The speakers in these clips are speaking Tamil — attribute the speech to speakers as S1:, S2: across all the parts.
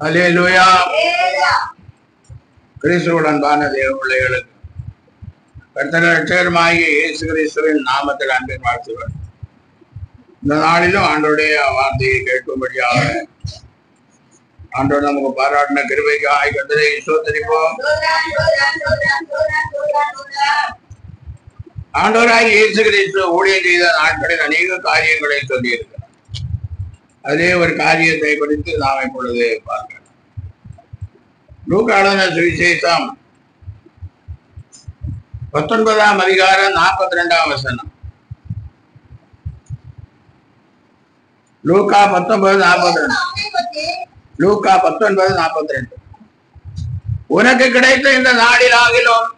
S1: அல்லேலூயா. கிறிஸ்துவுடன் தேவ பிள்ளைகளுக்கு கர்த்தர் ரட்சகருமாகிய இயேசு கிறிஸ்துவின் நாமத்தில் அன்பின் வாழ்த்துகள். இந்த நாளிலும் ஆண்டோடைய வார்த்தையை கேட்கும்படியாக ஆண்டோடு நமக்கு பாராட்டின கிருபைக்காய் கர்த்தரை ஸ்தோத்திரிப்போம். ஆண்டவராய் இயேசு கிறிஸ்து ஊழியம் செய்த நாட்களில் அநேக காரியங்களை சொல்லியிருக்கிறார். அதே ஒரு காரியத்தை குறித்து நாம் இப்பொழுது பார்க்கலாம். லூக்கா எழுதின சுவிசேஷம் 19ஆம் அதிகாரம் 42ஆம் வசனம். லூக்கா 19:42. லூக்கா 19:42. உனக்கு கிடைத்த இந்த நாளிலாகிலும்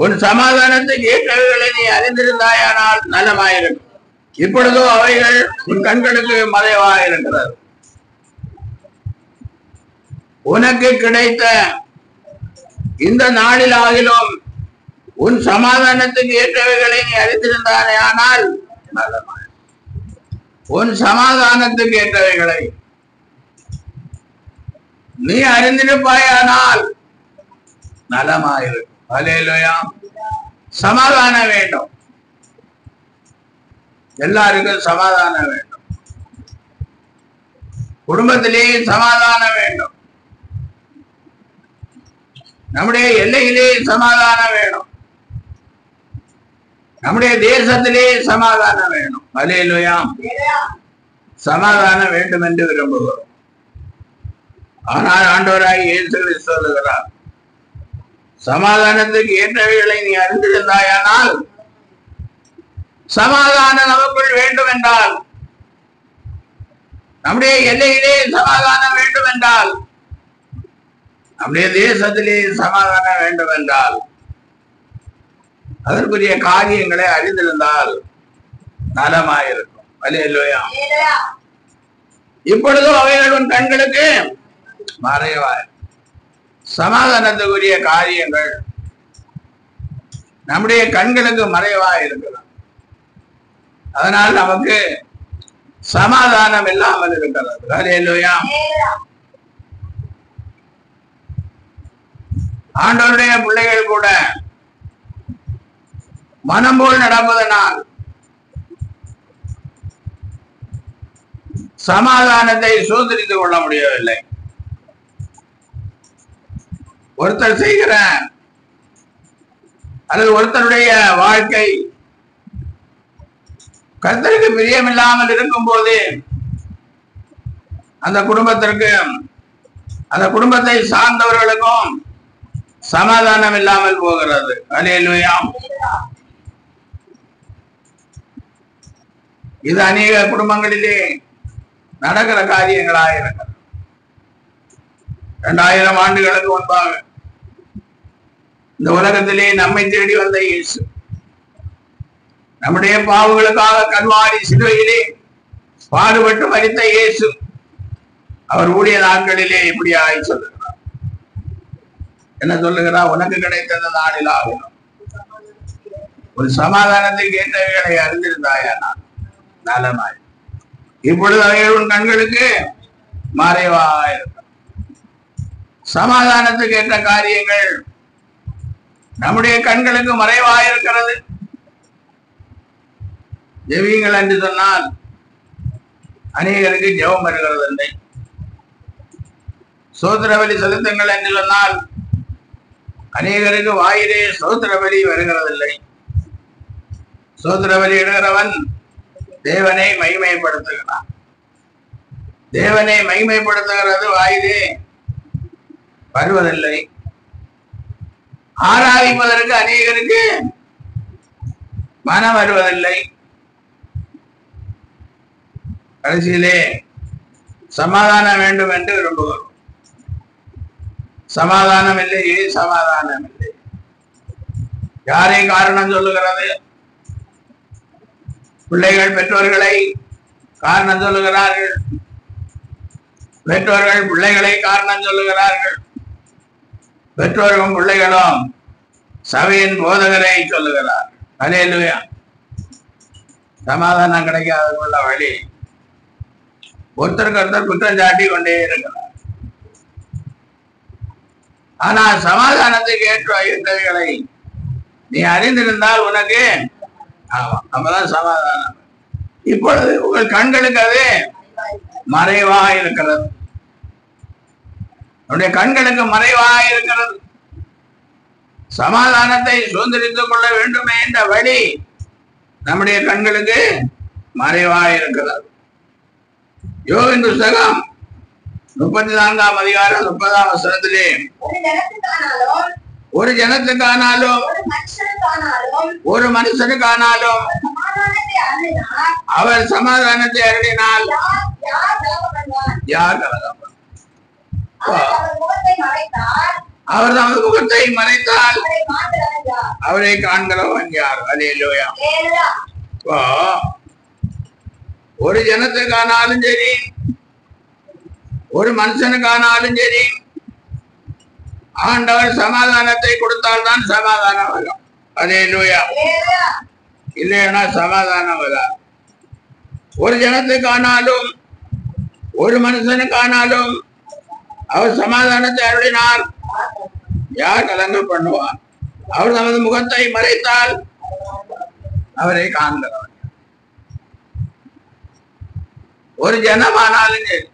S1: உன் சமாதானத்துக்கு ஏற்றவைகளை நீ அறிந்திருந்தாயானால் நலமாயிருக்கும். இப்பொழுதோ அவைகள் உன் கண்களுக்கு மறைவாக இருக்கிறது. உனக்கு கிடைத்த இந்த நாளிலாகிலும் உன் சமாதானத்துக்கு ஏற்றவைகளை நீ அறிந்திருந்தாயானால் நலமாயிருக்கும். உன் சமாதானத்துக்கு ஏற்றவைகளை நீ அறிந்திருப்பாயானால் நலமாயிருக்கும். அல்லேலூயா. சமாதானம் வேண்டும். எல்லாருக்கும் சமாதானம் வேண்டும். குடும்பத்திலேயே சமாதானம் வேண்டும். நம்முடைய எல்லையிலே சமாதானம் வேணும். நம்முடைய தேசத்திலே சமாதானம் வேணும். அல்லேலூயா. சமாதானம் வேண்டும் என்று விரும்புகிறோம். ஆனால் ஆண்டவராய் இயேசு கிறிஸ்து சொல்லுகிறார், சமாதானத்துக்கு ஏற்றவைகளை நீ அறிந்திருந்தாயானால், சமாதானம் நமக்குள் வேண்டும் என்றால், நம்முடைய எல்லையிலே சமாதானம் வேண்டும் என்றால், நம்முடைய தேசத்திலே சமாதானம் வேண்டும் என்றால், அதற்குரிய காரியங்களை அறிந்திருந்தால் நலமாயிருக்கும். அல்லேலூயா. இப்பொழுதும் அவைகள் உன் கண்களுக்கு மறைவாய். சமாதானத்துக்குரிய காரியங்கள் நம்முடைய கண்களுக்கு மறைவாய் இருக்கலாம். அதனால் நமக்கு சமாதானம் இல்லாமல் இருக்கிறது. அல்லேலூயா. ஆண்டவருடைய பிள்ளைகள் கூட மனம் போல் நடப்பதனால் சமாதானத்தை சோதரித்துக் கொள்ள முடியவில்லை. ஒருத்தர் செய்கிற அல்லது ஒருத்தருடைய வாழ்க்கை கர்த்தருக்கு பிரியமில்லாமல் இருக்கும் போது அந்த குடும்பத்திற்கு, அந்த குடும்பத்தை சார்ந்தவர்களுக்கும் சமாதானம் இல்லாமல் போகிறது. அல்லேலூயா. இது அநேக குடும்பங்களிலே நடக்கிற காரியங்களாக இருக்கிறது. 2000 ஆண்டுகளுக்கு முன்பாக இந்த உலகத்திலே நம்மை தேடி வந்த இயேசு, நம்முடைய பாவங்களுக்காக கல்வாரி சிலுவையிலே பாடுபட்டு மரித்த இயேசு, அவர் ஊழிய நாட்களிலே இப்படியாய் சொல்லுகிறார். என்ன சொல்லுகிறார்? உனக்கு கிடைத்த நாளிலாகும் ஒரு சமாதானத்துக்கு ஏற்றவைகளை அறிந்திருந்தாயானால் நலமாய். இப்பொழுது அவைகள் உன் கண்களுக்கு மறைவாயிருக்கும். சமாதானத்துக்கு ஏற்ற காரியங்கள் நம்முடைய கண்களுக்கு மறைவாயிருக்கிறது. ஜெபியுங்கள் என்று சொன்னால் அநேகருக்கு ஜெபம் வருகிறது இல்லை. சோத்திர பலி செலுத்துங்கள் என்று சொன்னால் அநேகருக்கு வாயிலே சோத்திர பலி வருகிறதில்லை. சோத்திர பலி இடுகிறவன் தேவனை மகிமைப்படுத்துகிறான். தேவனை மகிமைப்படுத்துகிறது வாயிலே வருவதில்லை. ஆராதிப்பதற்கு அநேகருக்கு மனம் வருவதில்லை. கடைசியிலே சமாதானம் வேண்டும் என்று விரும்புகிறோம். சமாதானம் இல்லையே, சமாதானம் இல்லை. யாரை காரணம் சொல்லுகிறது? பிள்ளைகள் பெற்றோர்களை காரணம் சொல்லுகிறார்கள். பெற்றோர்கள் பிள்ளைகளை காரணம் சொல்லுகிறார்கள். பெற்றோர்களும் பிள்ளைகளும் சபையின் போதகரை சொல்லுகிறார். அல்லேலூயா. சமாதானம் கிடைக்காத வழி ஒருத்தருக்கு ஒருத்தர் குற்றம் சாட்டி கொண்டே இருக்கிறார். ஆனால் சமாதானத்துக்கு ஏற்ற அயோக்கியதைகளை நீ அறிந்திருந்தால் உனக்கு ஆமா நம்மதான் சமாதானம். இப்பொழுது உங்கள் கண்களுக்கு அது மறைவா இருக்கிறது. நம்முடைய கண்களுக்கு மறைவா இருக்கிறது. சமாதானத்தை சுதந்திரித்துக் கொள்ள வேண்டுமே என்ற வழி நம்முடைய கண்களுக்கு மறைவா இருக்கிறது. யோகின் புஸ்தகம் 34ஆம் அதிகாரம் 30ஆம் வசனத்திலே ஒரு ஜனத்துக்கானாலும் ஒரு மனுஷனுக்கானாலும் அவர் சமாதானத்தை அருளினால் யார் கலகம்? அவர் தமது முகத்தை மறைத்தால் அவரை காண்கிறவன் யார்? அல்லேலூயா. ஒரு ஜனத்துக்கானாலும் சரி, ஒரு மனுஷனுக்கானாலும் சரி, ஆண்டவர் சமாதானத்தை கொடுத்தால் தான் சமாதானம் வரும். அல்லேலூயா. இல்லைன்னா சமாதானம் வராது. ஒரு ஜனத்துக்கானாலும் ஒரு மனுஷனுக்கானாலும் அவர் சமாதானத்தை அருளினார் யார் கலங்க பண்ணுவார்? அவர் தமது முகத்தை மறைத்தால் அவரை காண்கிறவர். ஒரு ஜனமானாலும் சரி,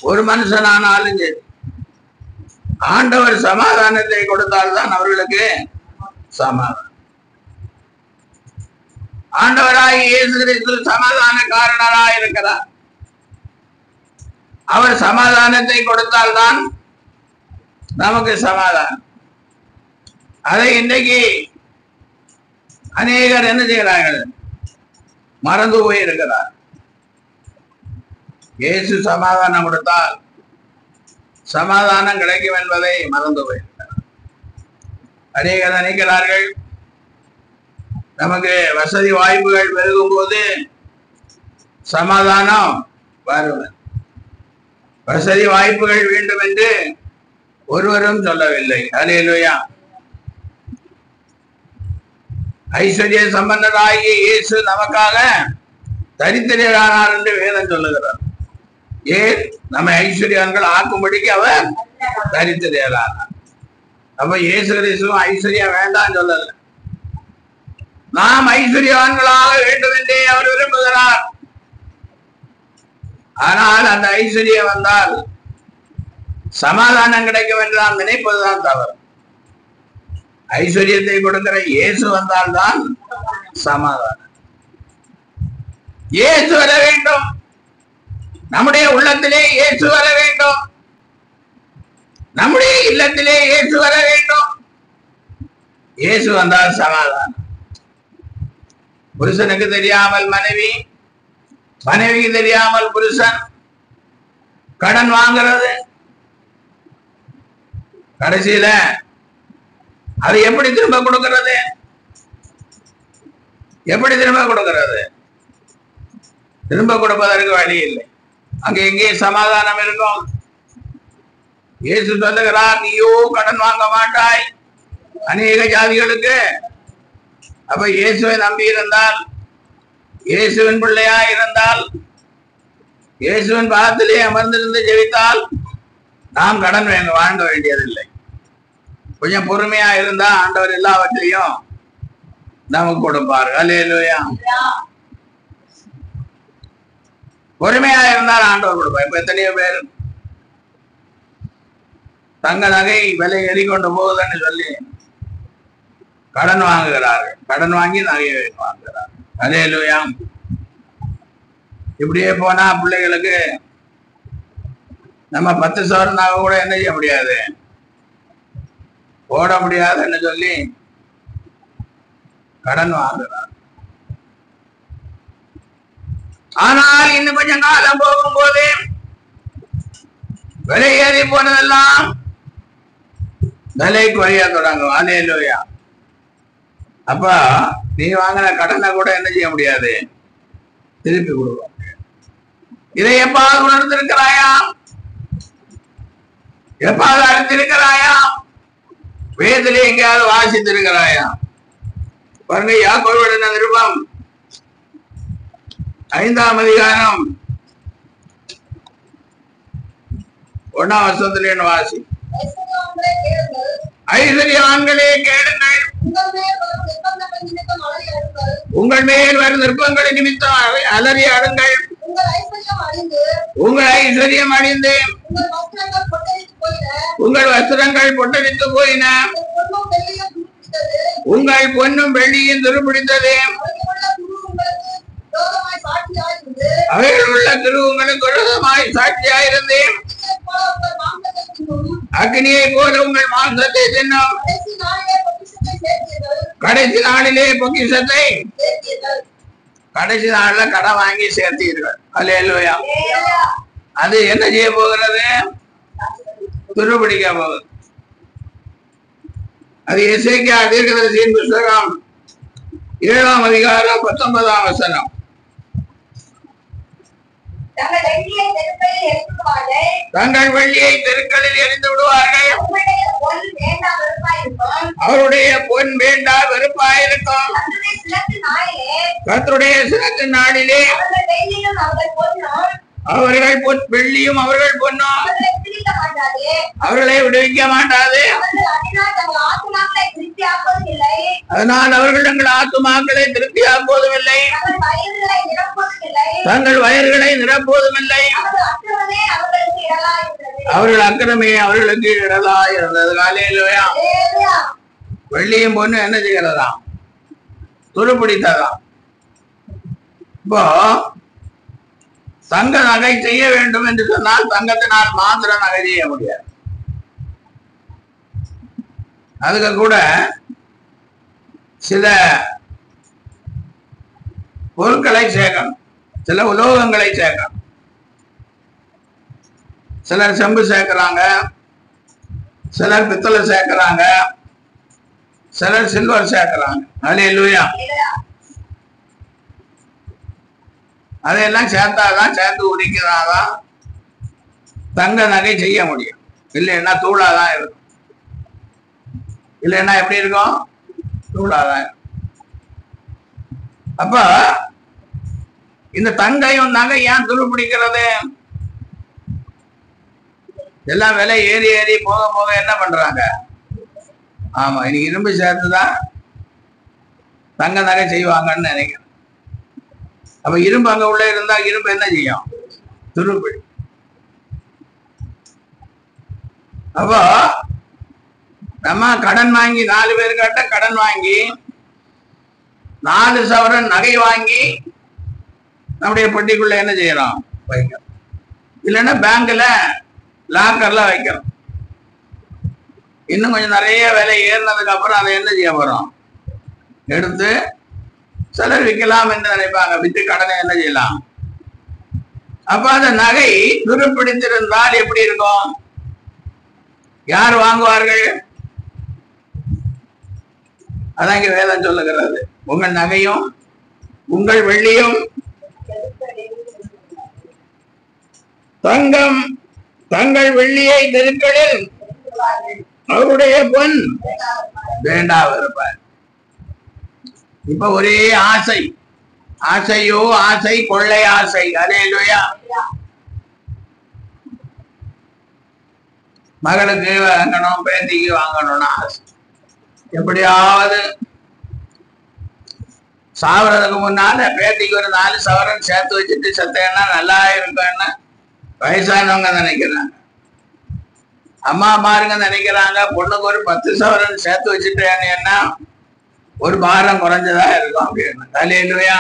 S1: ஒரு மனுஷனானாலும் சரி, ஆண்டவர் சமாதானத்தை கொடுத்தால் தான் அவர்களுக்கு சமாதானம். ஆண்டவராய் இயேசு கிறிஸ்து சமாதான காரணராய் இருக்கிறார். அவர் சமாதானத்தை கொடுத்தால் தான் நமக்கு சமாதானம். அதை இன்றைக்கு அநேகர் என்ன செய்கிறார்கள்? மறந்து போயிருக்கிறார். இயேசு சமாதானம் கொடுத்தால் சமாதானம் கிடைக்கும் என்பதை மறந்து போயிருக்கிறார். அநேகர் நினைக்கிறார்கள் நமக்கு வசதி வாய்ப்புகள் பெருகும் போது சமாதானம் வரும். வசதி வாய்ப்புகள் வேண்டும் என்று ஒருவரும் சொல்லவில்லை. அல்லேலூயா. ஐஸ்வர்ய சம்பந்தராகிய இயேசு நமக்காக தரித்திரரானார் என்று வேதம் சொல்லுகிறார். ஏன்? நம்ம ஐஸ்வர்யவான்கள் ஆக்கும்படிக்கு அவர் தரித்திரரானார். அப்ப இயேசு கிறிஸ்துவும் ஐஸ்வர்யம் வேண்டாம் சொல்லல. நாம் ஐஸ்வர்யவான்களாக வேண்டும் என்றே அவர் விரும்புகிறார். ஆனால் அந்த ஐஸ்வர்யம் வந்தால் சமாதானம் கிடைக்கும் என்று நாம் நினைப்பதுதான் தவறு. ஐஸ்வர்யத்தை கொடுக்கிற இயேசு வந்தால்தான் சமாதானம். இயேசு வர வேண்டும். நம்முடைய உள்ளத்திலே இயேசு வர வேண்டும். நம்முடைய இல்லத்திலே இயேசு வர வேண்டும். இயேசு வந்தால் சமாதானம். புருஷனுக்கு தெரியாமல் மனைவி, மனைவிக்கு தெரியாமல் புருஷன் கடன் வாங்குறது, கடைசியில அது எப்படி திரும்ப கொடுக்கிறது? எப்படி திரும்ப கொடுக்கிறது? திரும்ப கொடுப்பதற்கு வழி இல்லை. அங்க எங்கே சமாதானம் இருக்கும்? இயேசு சொல்லுகிறார், நீயோ கடன் வாங்க மாட்டாய் அநேக ஜாதிகளுக்கு. அப்ப இயேசுவை நம்பி இருந்தால், இயேசுவின் பிள்ளையா இருந்தால், இயேசுவின் பாதத்திலே அமர்ந்திருந்து ஜெபித்தால் நாம் கடன் வாங்க வேண்டியதில்லை. கொஞ்சம் பொறுமையா இருந்தா ஆண்டவர் எல்லாவற்றையும் நமக்கு கொடுப்பார். அல்லேலூயா. பொறுமையா இருந்தால் ஆண்டவர் கொடுப்பார். இப்ப எத்தனையோ பேர் தங்க நகை விலை ஏறிக்கொண்டு போகுதுன்னு சொல்லி கடன் வாங்குகிறார்கள். கடன் வாங்கி நகையை வாங்குகிறார்கள். அல்லேலூயா. இப்படியே போனா பிள்ளைகளுக்கு நம்ம 10 சவரன் நகை கூட என்ன செய்ய முடியாது, போட முடியாதுன்னு சொல்லி கடன் வாங்குகிறார். ஆனால் இன்னும் கொஞ்சம் காலம் போகும்போது விலை ஏறி போனதெல்லாம் விலை குறைய தொடங்கும். அல்லேலூயா. அப்ப நீ வாங்கின கடனை கூட என்ன செய்ய முடியாது, திருப்பி கொடுக்க. இதை எப்பாவது உணர்ந்திருக்கிறாயா? எப்பாவது அறிந்திருக்கிறாயா? வேதத்திலே எங்கேயாவது வாசித்திருக்கிறாயா? பாருங்க, யாக்கோபுடைய நிருபம் 5ஆம் அதிகாரம் 1ஆம் வசனத்திலே வாசி. ஐஸ்வர்யவான்களே கேளுங்கள், உங்கள் மேல் வரும் நிற்பங்களை நிமித்தம் அலறி அழுங்கள். உங்கள் ஐஸ்வர்யம் அழிந்து உங்கள் வஸ்திரங்கள் பொட்டரித்து போயின. உங்கள் பொன்னும் வெள்ளியும் துருப்பிடித்தது. அவைகள் உள்ள துருவங்களுக்கு விரோதமாய் சாட்சியாயிருந்து அக்னியை போல உங்கள் மாம்சத்தை தின்னும். கடைசி நாளிலே பொக்கிஷத்தை கடைசி நாள்ல கடன் வாங்கி சேர்த்தீர்கள். அல்லேலூயா. அது என்ன செய்ய போகிறது? துருப்பிடிக்க போகுது. அது எசேக்கியா தீர்க்கதரிசியின் புத்தகம் 7ஆம் அதிகாரம் 19ஆம் வசனம். தங்கள் வெள்ளியை தெருக்களில் எரிந்து விடுவார்கள். அவருடைய பொன் வேண்டா வெறுப்பாயிருக்கும். கர்த்தருடைய சினத்தின் நாளிலே அவர்கள் வெள்ளியும் அவர்கள் பொன்னும் அவர்களை விடுவிக்க மாட்டாது. அதனால் அவர்கள் தங்கள் ஆத்துமாக்களை திருப்தியாக்குவதும் இல்லை, தங்கள் வயல்களை நிரப்புவதும் இல்லை. அவர்கள் அக்கிரமே அவர்களுக்கு இடலாய் இருந்தது. அல்லேலூயா. வெள்ளியும் பொண்ணு என்ன செய்கிறதாம்? துருப்பிடித்ததாம். இப்போ தங்க நகை செய்ய வேண்டும் என்று சொன்னால் தங்கத்தினால் மாத்திர நகை செய்ய முடியாது. அதுக்கு கூட சில பொருட்களை சேர்க்கணும், சில உலோகங்களை சேர்க்கணும். சிலர் செம்பு சேர்க்கிறாங்க, சிலர் பித்தளை சேர்க்கிறாங்க, சிலர் சில்வர் சேர்க்கிறாங்க. அல்லேலூயா. அதையெல்லாம் சேர்த்தாதான், சேர்த்து உரிக்கிறாதான் தங்க நகை செய்ய முடியும். இல்லைன்னா தூளாதான் இருக்கும். இல்லைன்னா எப்படி இருக்கும்? தூளாதான் இருக்கும். அப்ப இந்த தங்கையும் நகை ஏன் துருப்பிடிக்கிறது? எல்லாம் விலை ஏறி ஏறி போக போக என்ன பண்றாங்க? ஆமா, இன்னைக்கு இரும்பு சேர்த்துதான் தங்க நகை செய்வாங்கன்னு நினைக்கிறேன். அப்ப இரும்பு அங்க உள்ள இருந்தா இரும்பு என்ன செய்யும்? துருப்பிடி. அப்போ நம்ம கடன் வாங்கி 4 பேருக்கிட்ட கடன் வாங்கி 4 சவரன் நகை வாங்கி நம்முடைய பெட்டிக்குள்ள என்ன செய்யறோம்? வைக்கிறோம். இல்லைன்னா பேங்க்ல லாக்கர்ல வைக்கிறோம். இன்னும் கொஞ்சம் நிறைய விலை ஏறினதுக்கு அப்புறம் அதை என்ன செய்ய போறோம்? எடுத்து சிலர் விற்கலாம் என்று நினைப்பாங்க. வித்து கடனை என்ன செய்யலாம்? அப்ப அந்த நகை துருப்பிடித்திருந்தால் எப்படி இருக்கும்? யார் வாங்குவார்கள்? அதான் இங்க வேதம் சொல்லுகிறது. உங்கள் நகையும் உங்கள் வெள்ளியும் தங்கம் தங்கள் வெள்ளியை தெருக்களில் அவருடைய பொன் வேண்டாம் இருப்பார். இப்ப ஒரே ஆசை, ஆசையோ ஆசை, கொள்ளை ஆசை. அல்லேலூயா. மகளுக்கு வாங்கணும், பேத்திக்கு வாங்கணும்னா ஆசை. எப்படியாவது சாவறதுக்கு முன்னால பேத்திக்கு ஒரு 4 சவரன் சேர்த்து வச்சுட்டு செத்தேன்னா நல்லா இருக்குன்னு வயசானவங்க நினைக்கிறாங்க. அம்மா மாருங்க நினைக்கிறாங்க பொண்ணுக்கு ஒரு 10 சவரன் சேர்த்து வச்சுட்டேன்னா ஒரு பாரம் குறைஞ்சதா இருக்கும் அப்படின்னு. அல்லேலூயா.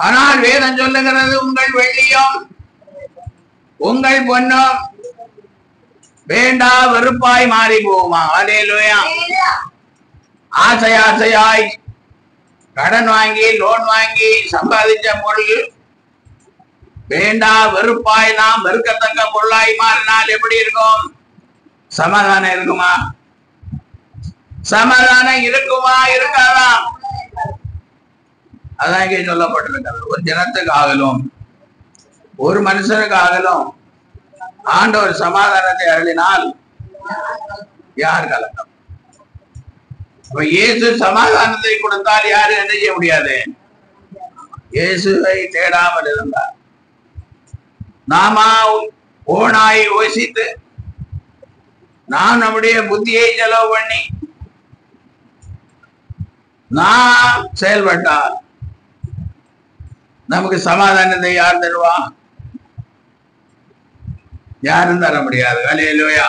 S1: ஆனால் வேதம் சொல்லுகிறது உங்கள் வெள்ளியும் உங்கள் பொன்னும் வேண்டா வெறுப்பாய் மாறி போகுமா. அல்லேலூயா. ஆசை ஆசையாய் கடன் வாங்கி லோன் வாங்கி சம்பாதிச்ச பொருள் வேண்டா வெறுப்பாய் நாம் வெறுக்கத்தக்க பொருளாய் மாறினால் எப்படி இருக்கும்? சமாதானம் இருக்குமா? சமாதானம் இருக்குமா? இருக்காதா? அதான் இங்கே சொல்லப்பட்டிருக்கிறது. ஒரு ஜனத்துக்கு ஆகலும் ஒரு மனுஷனுக்கு ஆகலும் ஆண்டவர் சமாதானத்தை அருளினால் யார் கலக்கம்? இப்ப இயேசு சமாதானத்தை கொடுத்தால் யாரு என்ன செய்ய முடியாது? இயேசுவை தேடாமல் இருந்தார். நாம ஓனாய் யோசித்து நாம் நம்முடைய புத்தியை செலவு பண்ணி நாம் செயல்பட்டால் நமக்கு சமாதானத்தை யார் தருவா? யாரும் தர முடியாது. அல்லேலூயா.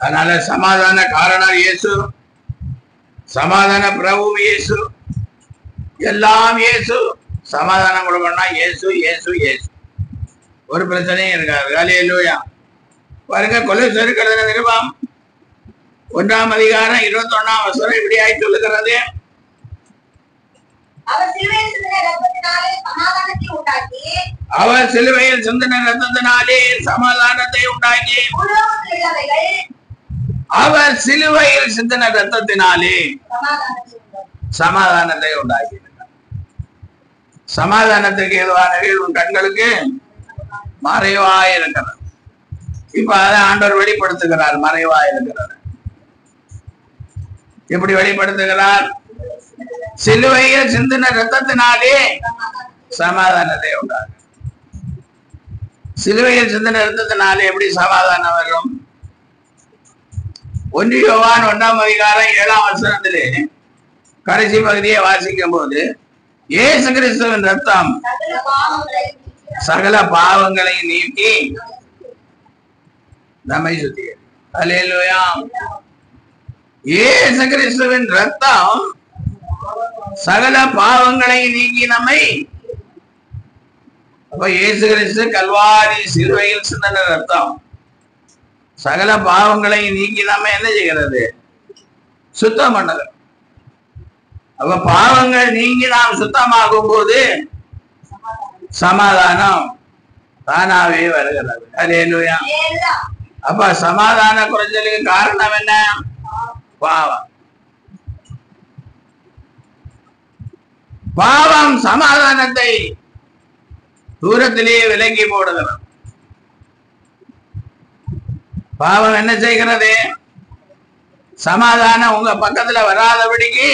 S1: அதனால சமாதான காரணம் இயேசு, சமாதான பிரபு இயேசு, எல்லாம் இயேசு. சமாதானம் கொடுக்கணும்னா இயேசு இயேசு இயேசு. ஒரு பிரச்சனையும் இருக்காது. அல்லேலூயா. பாருங்க, கொலோசியர் எழுதின நிருபம் 1ஆம் அதிகாரம் 21ஆம் வசனம் இப்படியாய் சொல்லுகிறது. அவர் சிலுவையில் சிந்தின ரத்தத்தினாலே சமாதானத்தை உண்டாக்கி, அவர் சிலுவையில் சிந்தின ரத்தத்தினாலே சமாதானத்தை உண்டாக்கி. சமாதானத்துக்கு ஏதுவானவர்கள் உன் கண்களுக்கு மறைவாய் இருக்கிறது. இப்ப அதை ஆண்டவர் வெளிப்படுத்துகிறார். மறைவாய் இருக்கிறார். எப்படி வெளிப்படுத்துகிறார்? சிலுவையில் சிந்தின ரத்தத்தினாலே சமாதானத்தை உண்டாகும். சிலுவையில் சிந்தின ரத்தத்தினாலே எப்படி சமாதானம் வரும்? 1 யோவான் 1ஆம் அதிகாரம் 7ஆம் வசனத்திலே கடைசி பகுதியை வாசிக்கும் போது, இயேசு கிறிஸ்துவின் ரத்தம் சகல பாவங்களை நீக்கி நம்மை சுத்திகரிக்கும். அல்லேலூயா. இயேசு கிறிஸ்துவின் ரத்தம் சகல பாவங்களை நீக்கி நம்மை. அப்ப இயேசு கிறிஸ்து கல்வாரி சிலுவையில் சிந்தின ரத்தம் சகல பாவங்களை நீக்கி நம்ம என்ன செய்கிறது? சுத்தம் பண்ணது. அப்ப பாவங்கள் நீங்கி நாம் சுத்தமாகும் போது சமாதானம் தானாவே வருகிறது. அல்லேலூயா. அப்ப சமாதான குறைச்சலுக்கு காரணம் என்ன? பாவம். பாவம் சமாதானத்தை தூரத்திலேயே விலக்கி போடுகிறது. பாவம் என்ன செய்கிறது? சமாதானம் உங்க பக்கத்துல வராதபடிக்கு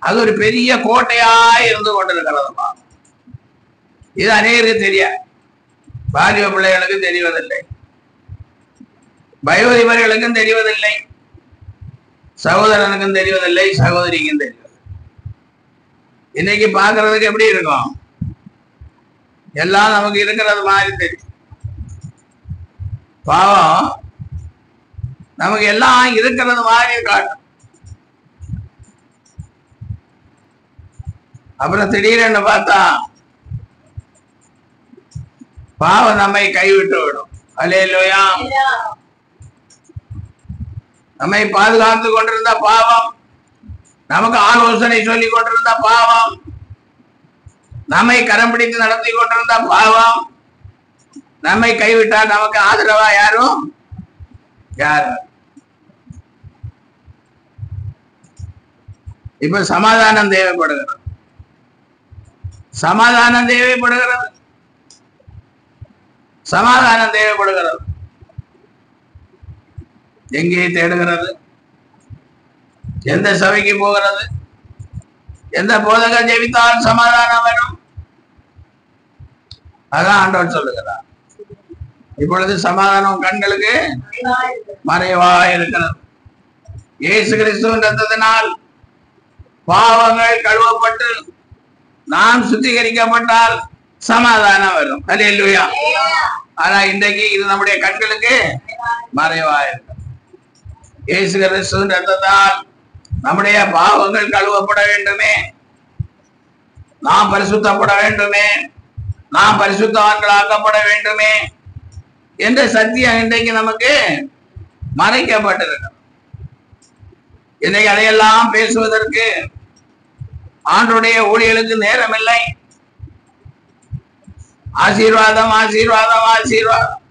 S1: அது ஒரு பெரிய கோட்டையா இருந்து கொண்டிருக்கிறது. பாவம் இது அநேகருக்கு தெரியாது. பாலிய பிள்ளைகளுக்கு தெரிவதில்லை, வயோதிபர்களுக்கும் தெரிவதில்லை, சகோதரனுக்கும் தெரிவதில்லை, சகோதரிக்கும் தெரிவதில்லை. இன்னைக்கு பாக்குறதுக்கு எப்படி இருக்கும்? எல்லாம் நமக்கு இருக்கிறது மாதிரி தெரியும். பாவம் நமக்கு எல்லாம் இருக்கிறது மாதிரி காட்டும். அப்புறம் திடீரென்று பார்த்தா பாவம் நம்மை கைவிட்டு விடும். அல்லேலூயா. நம்மை பாதுகாத்து கொண்டிருந்த பாவம், நமக்கு ஆலோசனை சொல்லி கொண்டிருந்த பாவம், நம்மை கரம் பிடித்து நடத்தி கொண்டிருந்த பாவம் நம்மை கைவிட்டால் நமக்கு ஆதரவா யாரும் யாரும். இப்ப சமாதானம் தேவைப்படுகிறது. சமாதானம் தேவைப்படுகிறது. சமாதானம் தேவைப்படுகிறது. எங்கே தேடுகிறது? எந்த சபைக்கு போகிறது? எந்த போதகர் ஜெபித்தால் சமாதானம் வரும்? அதான் ஆண்டவர் சொல்லுகிறார். இப்பொழுது சமாதானம் கண்களுக்கு மறைவா இருக்கிறது. இயேசு கிறிஸ்துவின் ரத்தத்தினால் பாவங்கள் கழுவப்பட்டு நாம் சுத்திகரிக்கப்பட்டால் சமாதானம் வரும். அல்லேலூயா. ஆனா இன்றைக்கு இது நம்முடைய கண்களுக்கு மறைவா இருக்கிறது. இயேசு கிறிஸ்துவின் ரத்தத்தால் நம்முடைய பாவங்கள் கழுவப்பட வேண்டுமே, நாம் பரிசுத்தப்பட வேண்டுமே, நாம் பரிசுத்தவான்களாக்கப்பட வேண்டுமே என்ற சத்தியம் இன்றைக்கு நமக்கு மறைக்கப்பட்டிருக்கிறது. இன்னைக்கு அதையெல்லாம் பேசுவதற்கு ஆண்டவருடைய ஊழியர்களுக்கு நேரம் இல்லை. ஆசீர்வாதம் ஆசீர்வாதம் ஆசீர்வாதம்,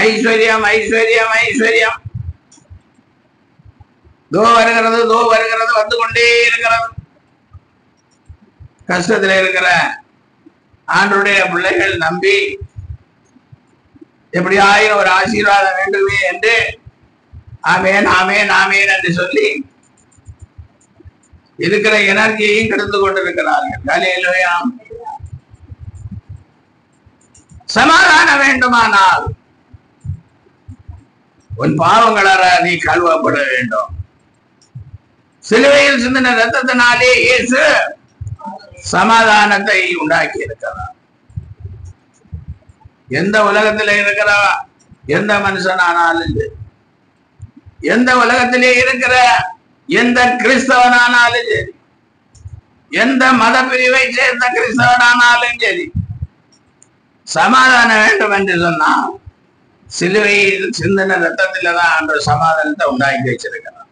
S1: ஐஸ்வர்யம் ஐஸ்வர்யம் ஐஸ்வர்யம், தோ வருகிறது தோ வருகிறது, வந்து கொண்டே இருக்கிறது. கஷ்டத்துல இருக்கிற ஆண்டவருடைய பிள்ளைகள் நம்பி எப்படியாயிரம் ஒரு ஆசீர்வாதம் வேண்டுமே என்று ஆமேன் ஆமேன் ஆமேன் என்று சொல்லி இருக்கிற எனர்ஜியையும் கெடுத்து கொண்டிருக்கிறார்கள். அல்லேலூயா. சமாதானம் வேண்டுமானால் உன் பாவங்களார நீ கழுவப்பட வேண்டும். சிலுவையில் சிந்தின ரத்தத்தினாலே இயேசு சமாதானத்தை உண்டாக்கி இருக்கிறார். எந்த உலகத்திலே இருக்கிற எந்த மனுஷனானாலும் சரி, எந்த உலகத்திலே இருக்கிற எந்த கிறிஸ்தவனானாலும் சரி, எந்த மத பிரிவை சேர்ந்த கிறிஸ்தவனானாலும் சரி, சமாதானம் வேண்டும் என்று சொன்னா சிலுவையில் சிந்தின ரத்தத்தில்தான் அந்த சமாதானத்தை உண்டாக்கி வச்சிருக்கிறார்.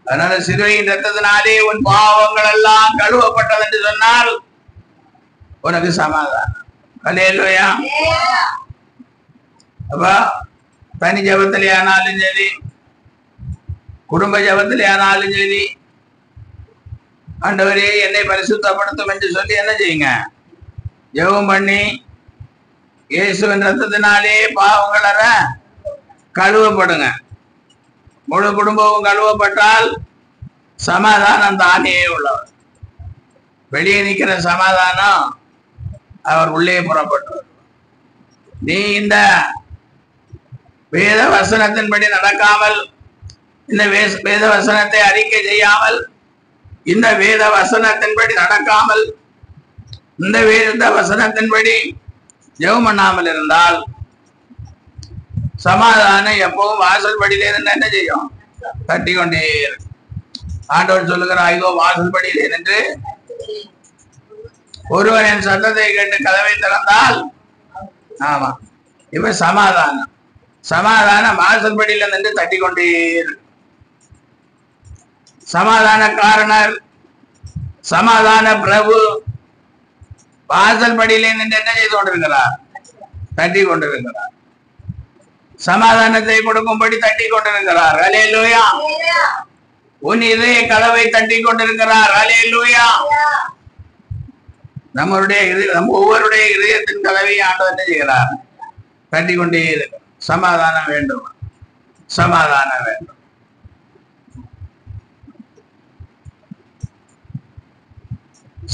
S1: அதனால சிலுவையின் ரத்தத்தினாலே உன் பாவங்கள் எல்லாம் கழுவப்பட்டது என்று சொன்னால் உனக்கு சமாதானம். அல்லேலூயா. அப்ப தனி ஜபத்திலே ஆனாலும் சரி, குடும்ப ஜபத்திலே ஆனாலும் சரி, ஆண்டவரே என்னை பரிசுத்தப்படுத்தும் என்று சொல்லி என்ன செய்யுங்க, ஜெபம் பண்ணி இயேசுவின் ரத்தத்தினாலே பாவங்கள கழுவப்படுங்க. முழு குடும்பமும் கழுவப்பட்டால் சமாதானம் தானே உள்ளவர். வெளியே நிற்கிற சமாதானம் அவர் உள்ளே புறப்பட்டு. நீ இந்த வேத வசனத்தின்படி நடக்காமல், இந்த வேத வசனத்தை அறிக்கை செய்யாமல், இந்த வேத வசனத்தின்படி நடக்காமல், இந்த வேத வசனத்தின்படி ஜெபம் பண்ணாமல் இருந்தால் சமாதானம் எப்பவும் வாசல் படியிலே இருந்து என்ன செய்யும், தட்டி கொண்டே இருக்கும். ஆண்டவர் சொல்லுகிறார், ஐயோ வாசல் படியிலே நின்று ஒருவன் என் சத்தத்தை கேட்டு கதவை திறந்தால், ஆமா இப்ப சமாதானம் சமாதானம் வாசல் படியில நின்று தட்டி கொண்டே இருக்கு. சமாதான காரணர், சமாதான பிரபு வாசல் படியிலே நின்று என்ன செய்து கொண்டிருக்கிறார், தட்டி கொண்டிருக்கிறார். சமாதானத்தை கொடுக்கும்படி தட்டி கொண்டிருக்கிறார். அல்லேலூயா. உன் இதய கதவை தட்டி கொண்டிருக்கிறார். அல்லேலூயா. நம்ம ஒவ்வொருடைய இதயத்தின் கதவை ஆண்டவர் என்ன செய்கிறார், தட்டி கொண்டே இருக்கு. சமாதானம் வேண்டும், சமாதானம் வேண்டும்.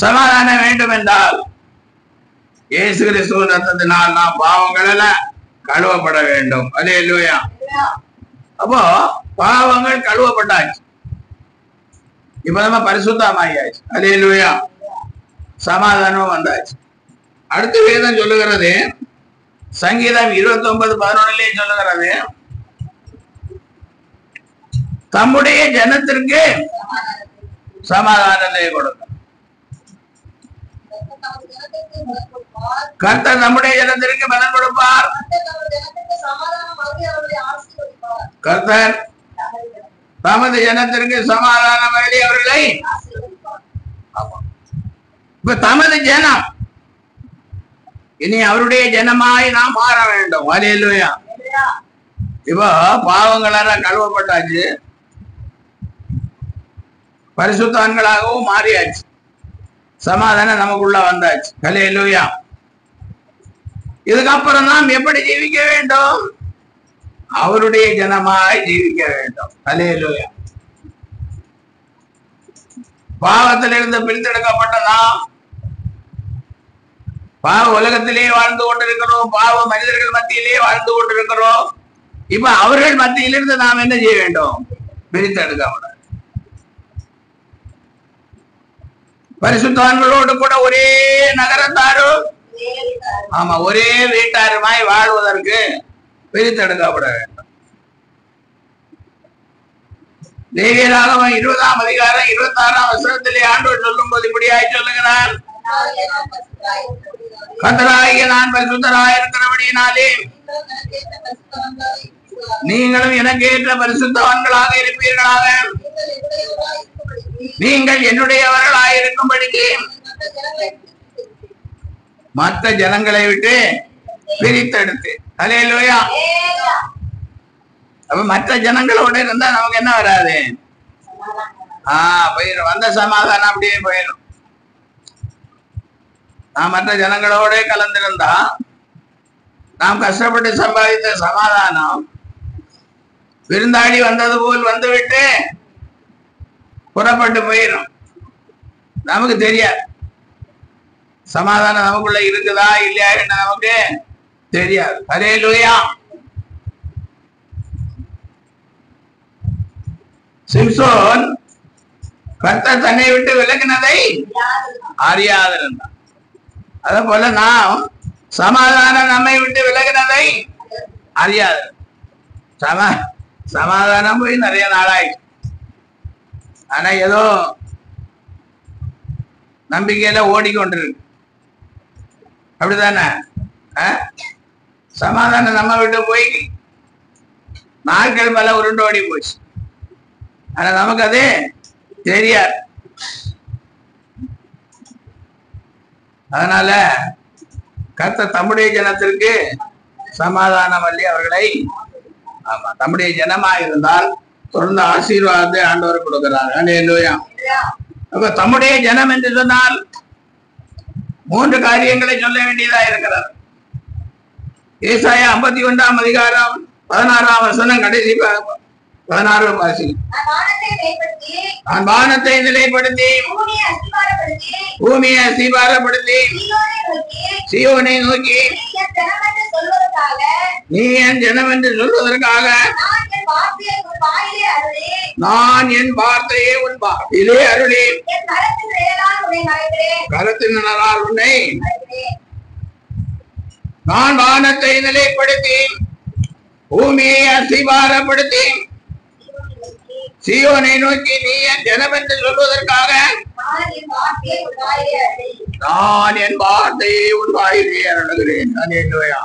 S1: சமாதானம் வேண்டும் என்றால் இயேசு கிறிஸ்துவின் ரத்தத்தினால் நாம் பாவங்கள் கழுவப்பட வேண்டும். அல்லேலூயா. அப்போ பாவங்கள் கழுவப்பட்டாச்சு, இப்ப நம்ம பரிசுத்தமாயாச்சு. அல்லேலூயா. சமாதானம் வந்தாச்சு. அடுத்த வேதம் சொல்லுகிறது, சங்கீதம் 29:11 சொல்லுகிறது, தம்முடைய ஜனத்திற்கு சமாதானத்தை கொடுக்க. கர்த்தர் நம்முடைய ஜனத்திற்கு பலன் கொடுப்பார். கர்த்தர் தமது ஜனத்திற்கு சமாதானம் அருளி அவர்களை, இப்ப தமது ஜனம் இனி அவருடைய ஜனமாய் நாம் மாற வேண்டும். அல்லேலூயா. இப்போ பாவங்களால கழுவப்பட்டாச்சு, பரிசுத்தவான்களாகவும் மாறியாச்சு, சமாதானம் நமக்குள்ள வந்தாச்சு. அல்லேலூயா. இதுக்கப்புறம் நாம் எப்படி ஜீவிக்க வேண்டும், அவருடைய ஜனமாய் ஜீவிக்க வேண்டும். அல்லேலூயா. பாவத்திலிருந்து பிரித்தெடுக்கப்பட்ட நாம் பாவ உலகத்திலே வாழ்ந்து கொண்டிருக்கிறோம், பாவ மனிதர்கள் மத்தியிலே வாழ்ந்து கொண்டிருக்கிறோம். இப்ப அவர்கள் மத்தியிலிருந்து நாம் என்ன செய்ய வேண்டும், பிரித்தெடுக்கப்பட. பரிசுத்தவான்களோடு கூட ஒரே நகரத்தாரும், ஆமா ஒரே வீட்டாருமாய் வாழ்வதற்கு பிரித்தெடுக்கப்பட வேண்டும். லேவியராகமம் 20ஆம் அதிகாரம் 26ஆம் வசனத்திலே ஆண்டவர் சொல்லும் போது இப்படியாய் சொல்லுகிறார், கர்த்தராகிய நான் பரிசுத்தராய் இருக்கிறபடியினாலே நீங்களும் எனக்கு ஏற்ற பரிசுத்தவான்களாக இருப்பீர்களாக. நீங்கள் என்னுடையவர்களாய் இருக்கும்படிக்கு மற்ற ஜனங்களை விட்டு பிரித்தெடுத்து. அல்லேலூயா. அப்ப மற்ற ஜனங்களோட இருந்தா நமக்கு என்ன வராது, போயிடும், வந்த சமாதானம் அப்படியே போயிடும். நாம் மற்ற ஜனங்களோட கலந்திருந்தா நாம் கஷ்டப்பட்டு சம்பாதித்த சமாதானம் விருந்தாடி வந்தது போல் வந்துவிட்டு புறப்பட்டு போயிடும். நமக்கு தெரியாது சமாதானம் நமக்குள்ள இருக்குதா இல்லையா என்று நமக்கு தெரியாது. அல்லேலூயா. சிம்சோன் கர்த்தர் தன்னை விட்டு விலகினதை அறியாதிருந்தான். அதே போல நாம் சமாதானம் நம்மை விட்டு விலகினதை அறியாது. சமாதானம் போய் நிறைய நாளாயிடுச்சு. ஆனா ஏதோ நம்பிக்கையில ஓடிக்கொண்டிருக்கு. அப்படித்தானே? சமாதானம் நம்ம விட்டு போய் நாட்கள் மேல உருண்டு ஓடி போச்சு. ஆனா நமக்கு அது தெரியாது. அதனால கர்த்தர் தம்முடைய ஜனத்திற்கு சமாதானம் அள்ளி அவர்களை தம்முடைய ஜனமா இருந்தால் தொடர்ந்து ஆசீர்வாதத்தை ஆண்டவர் கொடுக்கிறார். அல்லேலூயா. அப்ப தம்முடைய ஜனம் என்று சொன்னால் 3 காரியங்களை சொல்ல வேண்டியதா இருக்கிறார். ஏசாயா 51ஆம் அதிகாரம் 16ஆம் வசனம் கடைசி 16 வாசி. நான் வானத்தை நிலைப்படுத்தி பூமியை அஸ்திபாரப்படுத்தி சீயோனை நோக்கி நீ என் ஜனம் என்று சொல்வதற்காக நான் என் வார்த்தையை உன் வாயிலே அருளி கரத்தினால் உன்னை நான் வானத்தை நிலைப்படுத்தி பூமியை அஸ்திபாரப்படுத்தி சீயோனை நோக்கி நீ என் ஜனம் என்று சொல்வதற்காக நான் என் வார்த்தையை உன் வாயிலே அருளுகிறேன். அல்லேலூயா.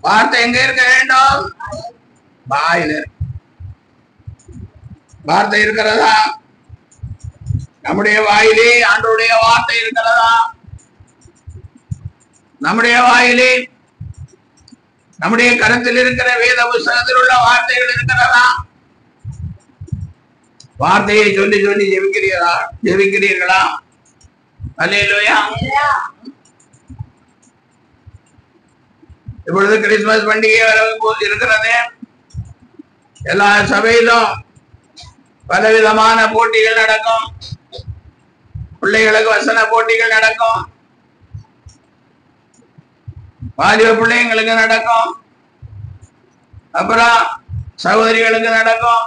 S1: வார்த்தை எங்க இருக்க வேண்டும்? வாயில. வார்த்தை இருக்கிறதா? நம்முடைய வாயிலே ஆண்டவருடைய வார்த்தை இருக்கிறதா? நம்முடைய வாயிலே நம்முடைய கருத்தில் இருக்கிற வேத புஸ்தகத்தில் உள்ள வார்த்தைகள் இருக்கிறதா? வார்த்தையை சொல்லி சொல்லி ஜெபிக்கிறீர்களா? அல்லேலூயா. இப்பொழுது கிறிஸ்துமஸ் பண்டிகை இருக்கிறது. எல்லா சபையிலும் பலவிதமான போட்டிகள் நடக்கும். பிள்ளைகளுக்கு வசன போட்டிகள் நடக்கும். வாலிப பிள்ளைங்களுக்கு நடக்கும். அப்புறம் சகோதரிகளுக்கு நடக்கும்,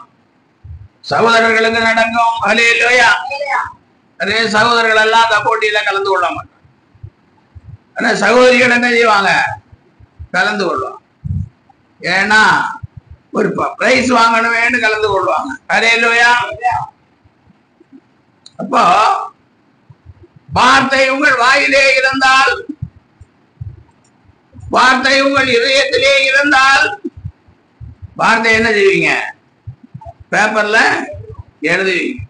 S1: சகோதரர்களுக்கு நடக்கும். அல்லேலூயா. அதே சகோதரர்கள் எல்லாம் அந்த போட்டியில கலந்து கொள்ள மாட்டாங்க. ஆனா சகோதரிகள் என்ன செய்வாங்க? கலந்து கொள்வாங்க. ஏன்னா ஒரு பிரைஸ் வாங்கணுமேன்னு கலந்து கொள்வாங்க. அல்லேலூயா. அப்போ வார்த்தை உங்கள் வாயிலே இருந்தால், வார்த்தை உங்கள் இதயத்திலே இருந்தால், வார்த்தை என்ன செய்வீங்க? பேப்பர்ல எழுதுவீங்க.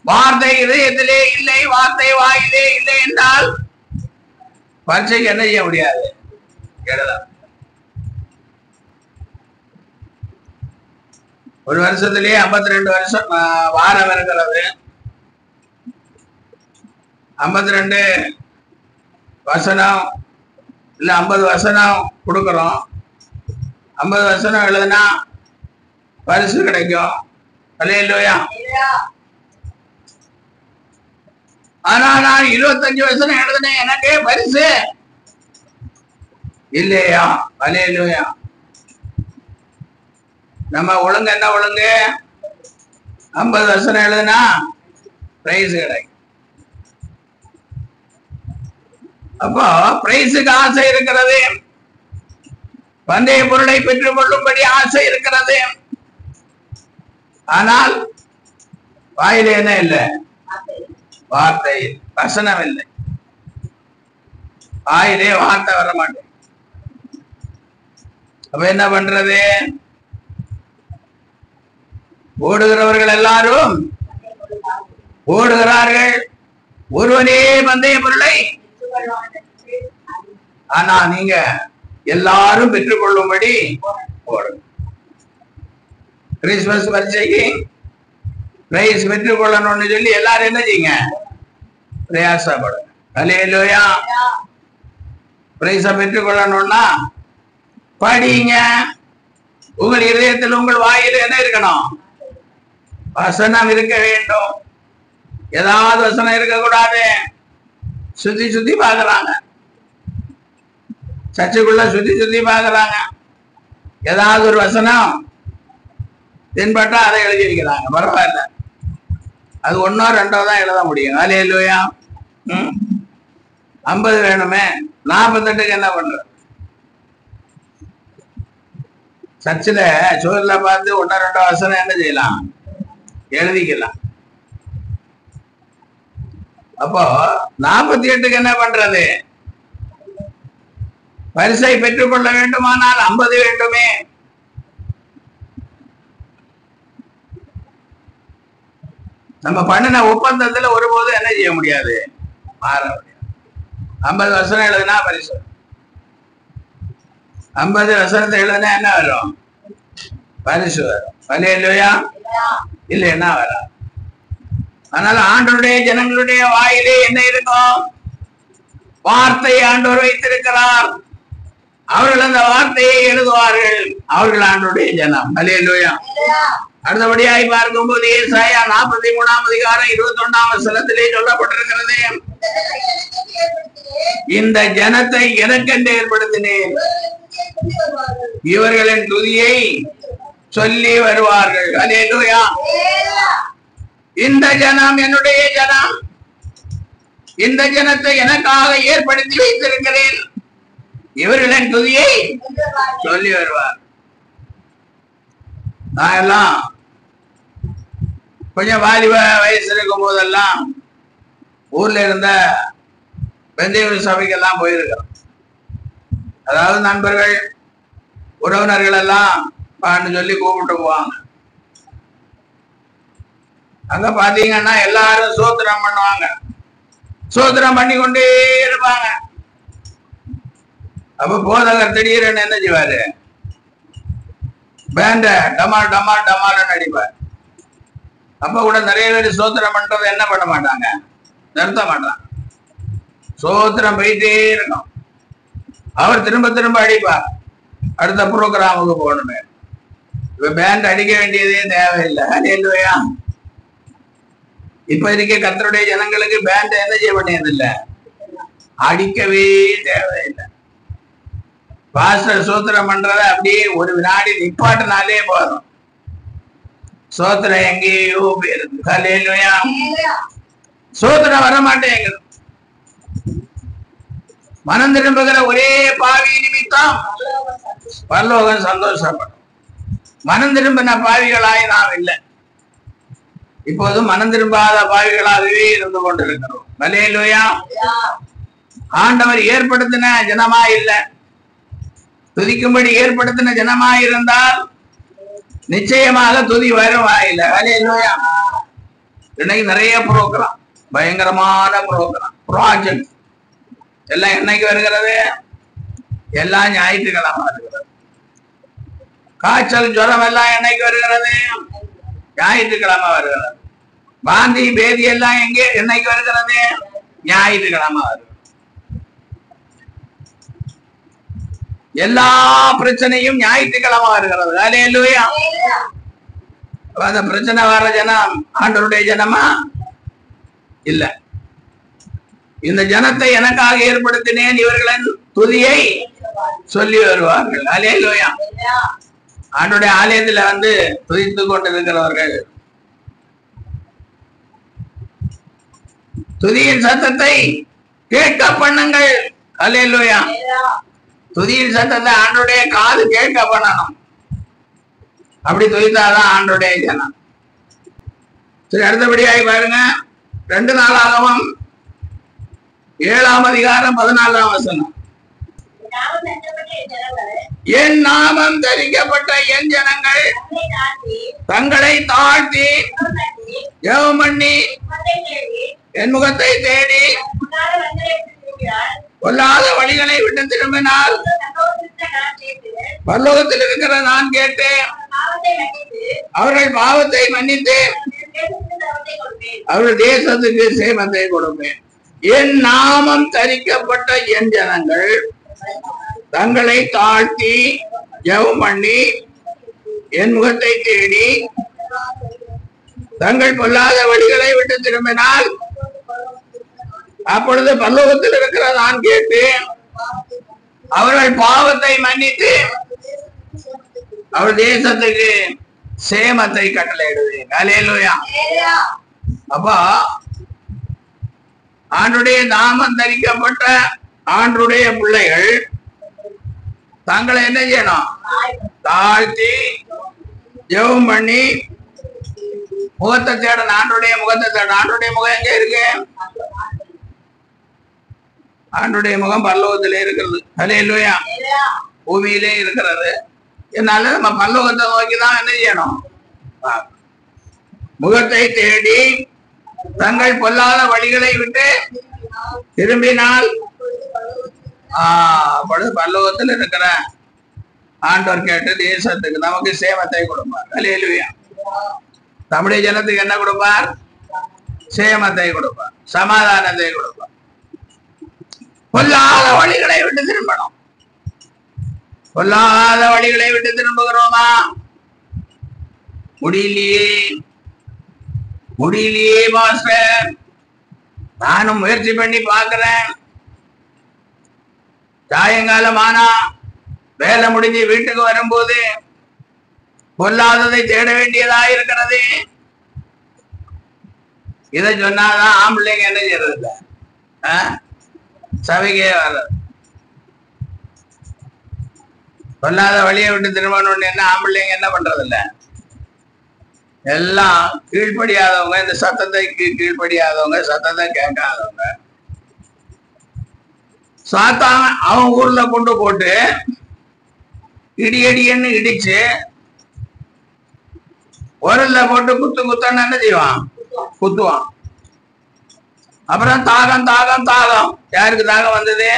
S1: வார்த்தை இதயத்திலே இல்லை, வார்த்தை வாயிலே இல்லை என்றால் பரீட்சைக்கு என்ன செய்ய முடியாது? எழுதலாம். ஒரு வருஷத்திலேயே 52 வருஷம் வாரம் இருக்கிறது. 52 வசனம் இல்ல 50 வசனம் கொடுக்கிறோம். 50 வசனம் எழுதுனா பரிசு கிடைக்கும். அல்லேலூயா. ஆனா நான் 25 வசனம் எழுதுனேன், எனக்கே பரிசு இல்லையா? அல்லேலூயா. நம்ம ஒழுங்கு என்ன ஒழுங்கு? 50 வசனம் எழுதுனா பிரைஸ் கிடைக்கும். அப்போ பிரைஸுக்கு ஆசை இருக்கிறது, பந்தய பொருளை பெற்றுக் கொள்ளும்படி ஆசை இருக்கிறது. ஆனால் வாயில என்ன இல்லை? வார்த்தை, வசனம் இல்லை. வாயிலே வார்த்தை வர மாட்டேன். அப்ப என்ன பண்றது? ஓடுகிறவர்கள் எல்லாரும் ஓடுகிறார்கள், ஒருவனே பந்தய பொருளை. ஆனா நீங்க எல்லாரும் பெற்றுக்கொள்ளும்படி ஓடுங்க. கிறிஸ்துமஸ் பரிசைக்கு பிரைஸ் பெற்றுக்கொள்ளணும்னு சொல்லி எல்லாரும் என்ன செய்யுங்க? பிரயாசப்படுங்க. அல்லேலூயா. பிரைஸ பெற்றுக்கொள்ளணும்னா படிங்க. உங்கள் இதயத்தில் உங்கள் வாயில் என்ன இருக்கணும்? வசனம் இருக்க வேண்டும். ஏதாவது வசனம் இருக்கக்கூடாது. சுத்தி சுத்தி பாக்குறாங்க, சர்ச்சுக்குள்ள சுத்தி சுத்தி பாக்குறாங்க. ஏதாவது ஒரு வசனம் தென்பட்டா அதை எழுதி வைக்கிறாங்க. பரவாயில்ல, அது ஒன்னோ ரெண்டோ தான் எழுத முடியும். அல்லேலூயா. 50 வேணுமே, 48க்கு என்ன பண்ற? சர்ச்சில் சோர்ல பார்த்து ஒன்னோ ரெண்டோ வசனம் என்ன செய்யலாம்? எழுதிக்கலாம். அப்போ 48க்கு என்ன பண்றது? பரிசை பெற்றுக்கொள்ள வேண்டுமானால் 50 வேண்டுமே. நம்ம பண்ணின ஒப்பந்தத்துல ஒருபோதும் என்ன செய்ய முடியாது? மாற முடியாது. 50 வசனம் எழுதுனா பரிசு. 50 வசனத்தை எழுதுனா என்ன வரும்? பரிசு வரும். அல்லேலூயா. இல்லைன்னா வரும். அதனால ஆண்டவருடைய ஜனங்களுடைய வாயிலே என்ன இருக்கும்? வார்த்தையை ஆண்டவர் வைத்திருக்கிறார். அவர்கள் அந்த வார்த்தையை எழுதுவார்கள். அவர்கள் ஆண்டவருடைய ஜனம். அல்லேலூயா. அடுத்தபடியாய் பார்க்கும்போது ஏசாயா 43ஆம் அதிகாரம் 21ஆம் வசனத்திலே சொல்லப்பட்டிருக்கிறது, இந்த ஜனத்தை எனக்கென்று ஏற்படுத்தினேன், இவர்களின் துதியை சொல்லி வருவார்கள். அல்லேலூயா. இந்த ஜனம் என்னுடைய ஜனம், இந்த ஜனத்தை எனக்காக ஏற்படுத்தி வைத்திருக்கிறேன், இவர்களின் துதியை சொல்லி வருவார். நான் எல்லாம் கொஞ்சம் வாலிப வயசு இருக்கும் போதெல்லாம் ஊர்ல இருந்த பெந்தைய சபைக்கெல்லாம் போயிருக்கிறோம். அதாவது நண்பர்கள் உறவினர்கள் எல்லாம் பான்னு சொல்லி கூப்பிட்டு போவாங்க. அங்க பாத்தீங்கன்னா எல்லாரும் சோத்திரம் பண்ணுவாங்க. சோத்திரம் பண்ணி கொண்டே இருப்பாங்க. அப்ப போதகர் திடீர்னு என்ன செய்வாரு? பேண்ட டமால் டமால் டமால்னு அடிப்பார். அப்ப கூட நிறைய பேர் சோத்திரம் பண்றதை என்ன பண்ண மாட்டாங்க? நிறுத்த மாட்டாங்க. சோத்திரம் போயிட்டே இருக்கும். அவர் திரும்ப திரும்ப அடிப்பார். அடுத்த புரோகிராமுக்கு போகணுமே. இப்ப பேண்ட் அடிக்க வேண்டியதே தேவையில்லை. அல்லேலூயா. இப்ப இருக்க கர்த்தருடைய ஜனங்களுக்கு பேண்ட் என்ன செய்ய வேண்டியது இல்லை, அடிக்கவே தேவையில்லை. பாஸ்டர் சோத்திரம் பண்றத அப்படியே ஒரு வினாடி நிப்பாட்டினாலே போதும், சோத்திரம் எங்கேயோ போயிருது. அல்லேலூயா. சோத்திரம் வர மாட்டேங்குது. மனம் திரும்புகிற ஒரே பாவி நிமித்தம் பரலோகம் சந்தோஷப்படும். மனம் திரும்பின பாவிகளாய் நாம் இல்லை. இப்போது மனம் திரும்பாத பாவிகளாகவே இருந்து கொண்டிருக்கிறோம். அல்லேலூயா. ஆண்டவர் ஏற்படுத்தின ஜனமா இல்ல, துதிக்கும்படி ஏற்படுத்தின ஜனமா இருந்தால் நிச்சயமாக துதி வருவா இல்லை. அல்லேலூயா. இன்னைக்கு நிறைய புரோகிராம், பயங்கரமான புரோகிராம், ப்ராஜெக்ட் எல்லாம் என்னைக்கு வருகிறது? எல்லாம் ஞாயிற்றுக்கிழமை வருகிறது. காய்ச்சல் ஜுரம் எல்லாம் என்னைக்கு வருகிறது? ஞாயிற்றுக்கிழமை வருகிறது. பாந்தி பேதி எல்லாம் எங்கே என்னைக்கு வருகிறது? ஞாயிற்றுக்கிழமை வருகிறது. எல்லா பிரச்சனையும் ஞாயிற்றுக்கிழமை வருகிறது. அல்லேலூயா. அந்த பிரச்சனை வர ஜனம் ஆண்டவருடைய ஜனமா இல்ல. இந்த ஜனத்தை எனக்காக ஏற்படுத்தினேன், இவர்களின் துதியை சொல்லி வருவார்கள். அல்லேலூயா. ஆண்டவருடைய ஆலயத்துல வந்து துதித்துக் கொண்டிருக்கிறவர்கள் துதியின் சத்தத்தை கேட்க பண்ணுங்கள். அல்லேலூயா. துதியின் சத்தத்தை ஆண்டவருடைய காது கேட்க பண்ணணும். அப்படி துதித்தாதான் ஆண்டவருடைய ஜனம். சரி, அடுத்தபடியாய் பாருங்க, 2 நாளாகமம் 7ஆம் அதிகாரம் 14ஆம் வசனம். என் நாமம் தரிக்கப்பட்ட என் ஜனங்கள் தங்களை தாழ்த்தி ஜெபம் பண்ணி என் முகத்தை தேடி பொல்லாத வழிகளை விட்டு திரும்பினால் பரலோகத்தில் இருக்கிற நான் கேட்டேன், அவர்கள் பாவத்தை மன்னித்து அவர்கள் தேசத்துக்கு சேமத்தை கொடுப்பேன். என் நாமம் தரிக்கப்பட்ட என் ஜனங்கள் தங்களை தாழ்த்தி ஜெபம் பண்ணி என் முகத்தை தேடி தங்கள் பொல்லாத வழிகளை விட்டு திரும்பினால் அப்பொழுது பரலோகத்தில் இருக்கிற நான் கேட்டு அவர்கள் பாவத்தை மன்னித்து அவர் தேசத்துக்கு சேமத்தை கட்டளையிடுவேன். அல்லேலூயா. அப்போ ஆண்டுடைய நாமம் தரிக்கப்பட்ட ஆண்டுடைய பிள்ளைகள் தங்களை என்ன செய்யணும்? தாழ்த்தி ஜெபம் பண்ணி முகத்தை தேடணும். ஆண்டுடைய முகத்தை தேடணும். ஆண்டுடைய முகம் எங்க இருக்கு? ஆண்டுடைய முகம் பரலோகத்திலே இருக்கிறது. அல்லேலூயா. பூமியிலே இருக்கிறது. என்னால நம்ம பரலோகத்தை நோக்கிதான் என்ன செய்யணும்? முகத்தை தேடி தங்கள் பொல்லாத வழிகளை விட்டு திரும்பினால் அப்பொழுது பரலோகத்தில் இருக்கிற ஆண்டவர் கேட்டு தேசத்துக்கு நமக்கு சேமத்தை கொடுப்பார். அல்லேலூயா. தமிழ் ஜனத்துக்கு என்ன கொடுப்பார்? சேமத்தை கொடுப்பார், சமாதானத்தை கொடுப்பார். பொல்லாத வழிகளை விட்டு திரும்பணும். பொல்லாத வழிகளை விட்டு திரும்புகிறோமா? முடியலையே மாஸ்டர். நானும் முயற்சி பண்ணி பார்க்கிறேன். சாயங்காலம் ஆனா வேலை முடிஞ்சு வீட்டுக்கு வரும்போது பொல்லாததை தேட வேண்டியதா இருக்கிறது. இதை சொன்னாதான் ஆம்பளைங்க என்ன செய்யறது? சபைக்கே வர்றது. பொல்லாத வழியை விட்டு திரும்பணும்னு என்ன ஆம்பளைங்க என்ன பண்றது இல்ல? எல்லாம் கீழ்ப்படியாதவங்க, இந்த சத்தத்தை கீழ்ப்படியாதவங்க, சத்தத்தை கேட்காதவங்க. சாத்தான் அவன் ஊர்ல கொண்டு போட்டு இடியடின்னு இடிச்சு உரல்ல போட்டு குத்தான்னு என்ன செய்வான்? குத்துவான். அப்புறம் தாகம் தாகம் தாகம். யாருக்கு தாகம் வந்தது?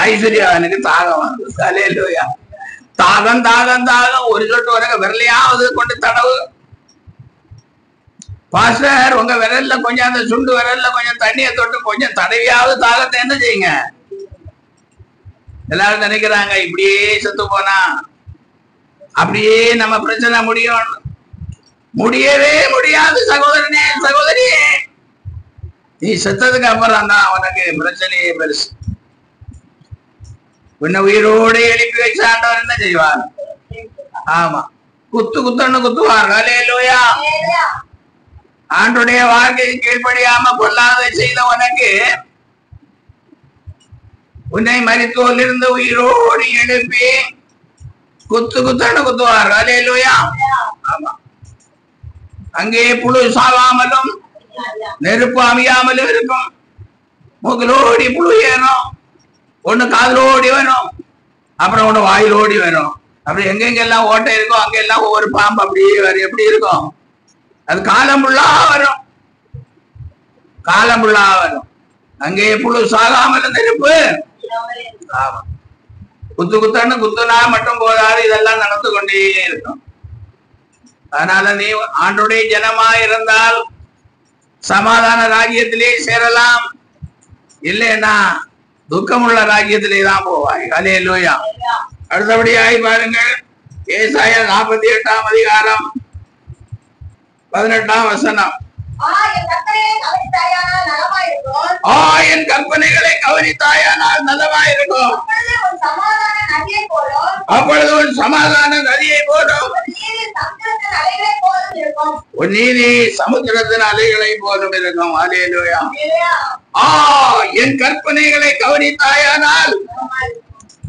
S1: ஐஸ்வர்யாவனுக்கு தாகம் வந்தது. அல்லேலூயா. தாகம் தாகம் தாகம். ஒரு சொட்டு உனக்கு விரலையாவது கொண்டு தடவு. பாஸ்டர் உங்க விரல்ல கொஞ்சம், அந்த சுண்டு விரல்ல கொஞ்சம் தண்ணியை தொட்டு கொஞ்சம் தடவியாவது தாகத்தை என்ன செய்யுங்க? எல்லாரும் நினைக்கிறாங்க இப்படியே செத்து போனா அப்படியே நம்ம பிரச்சனை முடியும். முடியவே முடியாது சகோதரனே, சகோதரியே. நீ செத்ததுக்கு அப்புறம் தான் உனக்கு பிரச்சனையே பெருசு. உன்னை உயிரோடு எழுப்பி வச்ச ஆண்டவர் என்ன செய்வார்? ஆமா, குத்துன்னு குத்துவார். அல்லேலூயா. ஆண்டுடைய வாழ்க்கையை கீழ்ப்படியாம பொல்லாத செய்த உனக்கு உன்னை மரித்தோரிலிருந்து உயிரோடு எழுப்பி குத்துன்னு குத்துவார். அல்லேலூயா. ஆமா. அங்கே புழு சாகாமலும் நெருப்பு அமையாமலும் இருக்கும். மூக்கிலோடி புழு ஏறும், ஒண்ணு காதலோடி வரும், அப்புறம் ஒண்ணு வாயிலோடி வரும். அப்படி எங்கெங்கெல்லாம் ஓட்டை இருக்கோ அங்கெல்லாம் ஒவ்வொரு பாம்பு அப்படியே வரும். எப்படி இருக்கும்? அது காலம் புள்ளா வரும், காலம் புள்ளா வரும். அங்கே புழு சாகாமலும் நெருப்பு. ஆமா. குத்துன்னு குத்துனா மட்டும் போதாது, இதெல்லாம் நடந்து கொண்டே இருக்கும். அதனால நீ ஆண்டுடைய ஜனமா இருந்தால் சமாதான ராஜ்யத்திலே சேரலாம், இல்லைன்னா துக்கமுள்ள ராஜ்யத்திலே தான் போவாய். அல்லேலூயா. அடுத்தபடியாய் பாருங்கள், ஏசாயா 48ஆம் அதிகாரம் 18ஆம் வசனம். என் கற்பனைகளை கவனித்தாயானால் நலமாயிருக்கும். அப்பொழுது உன் சமாதான நதியை போலும், உன் நீதி சமுத்திரத்தின் அலைகளை போலும் இருக்கும். அல்லேலூயா. என் கற்பனைகளை கவனித்தாயானால்,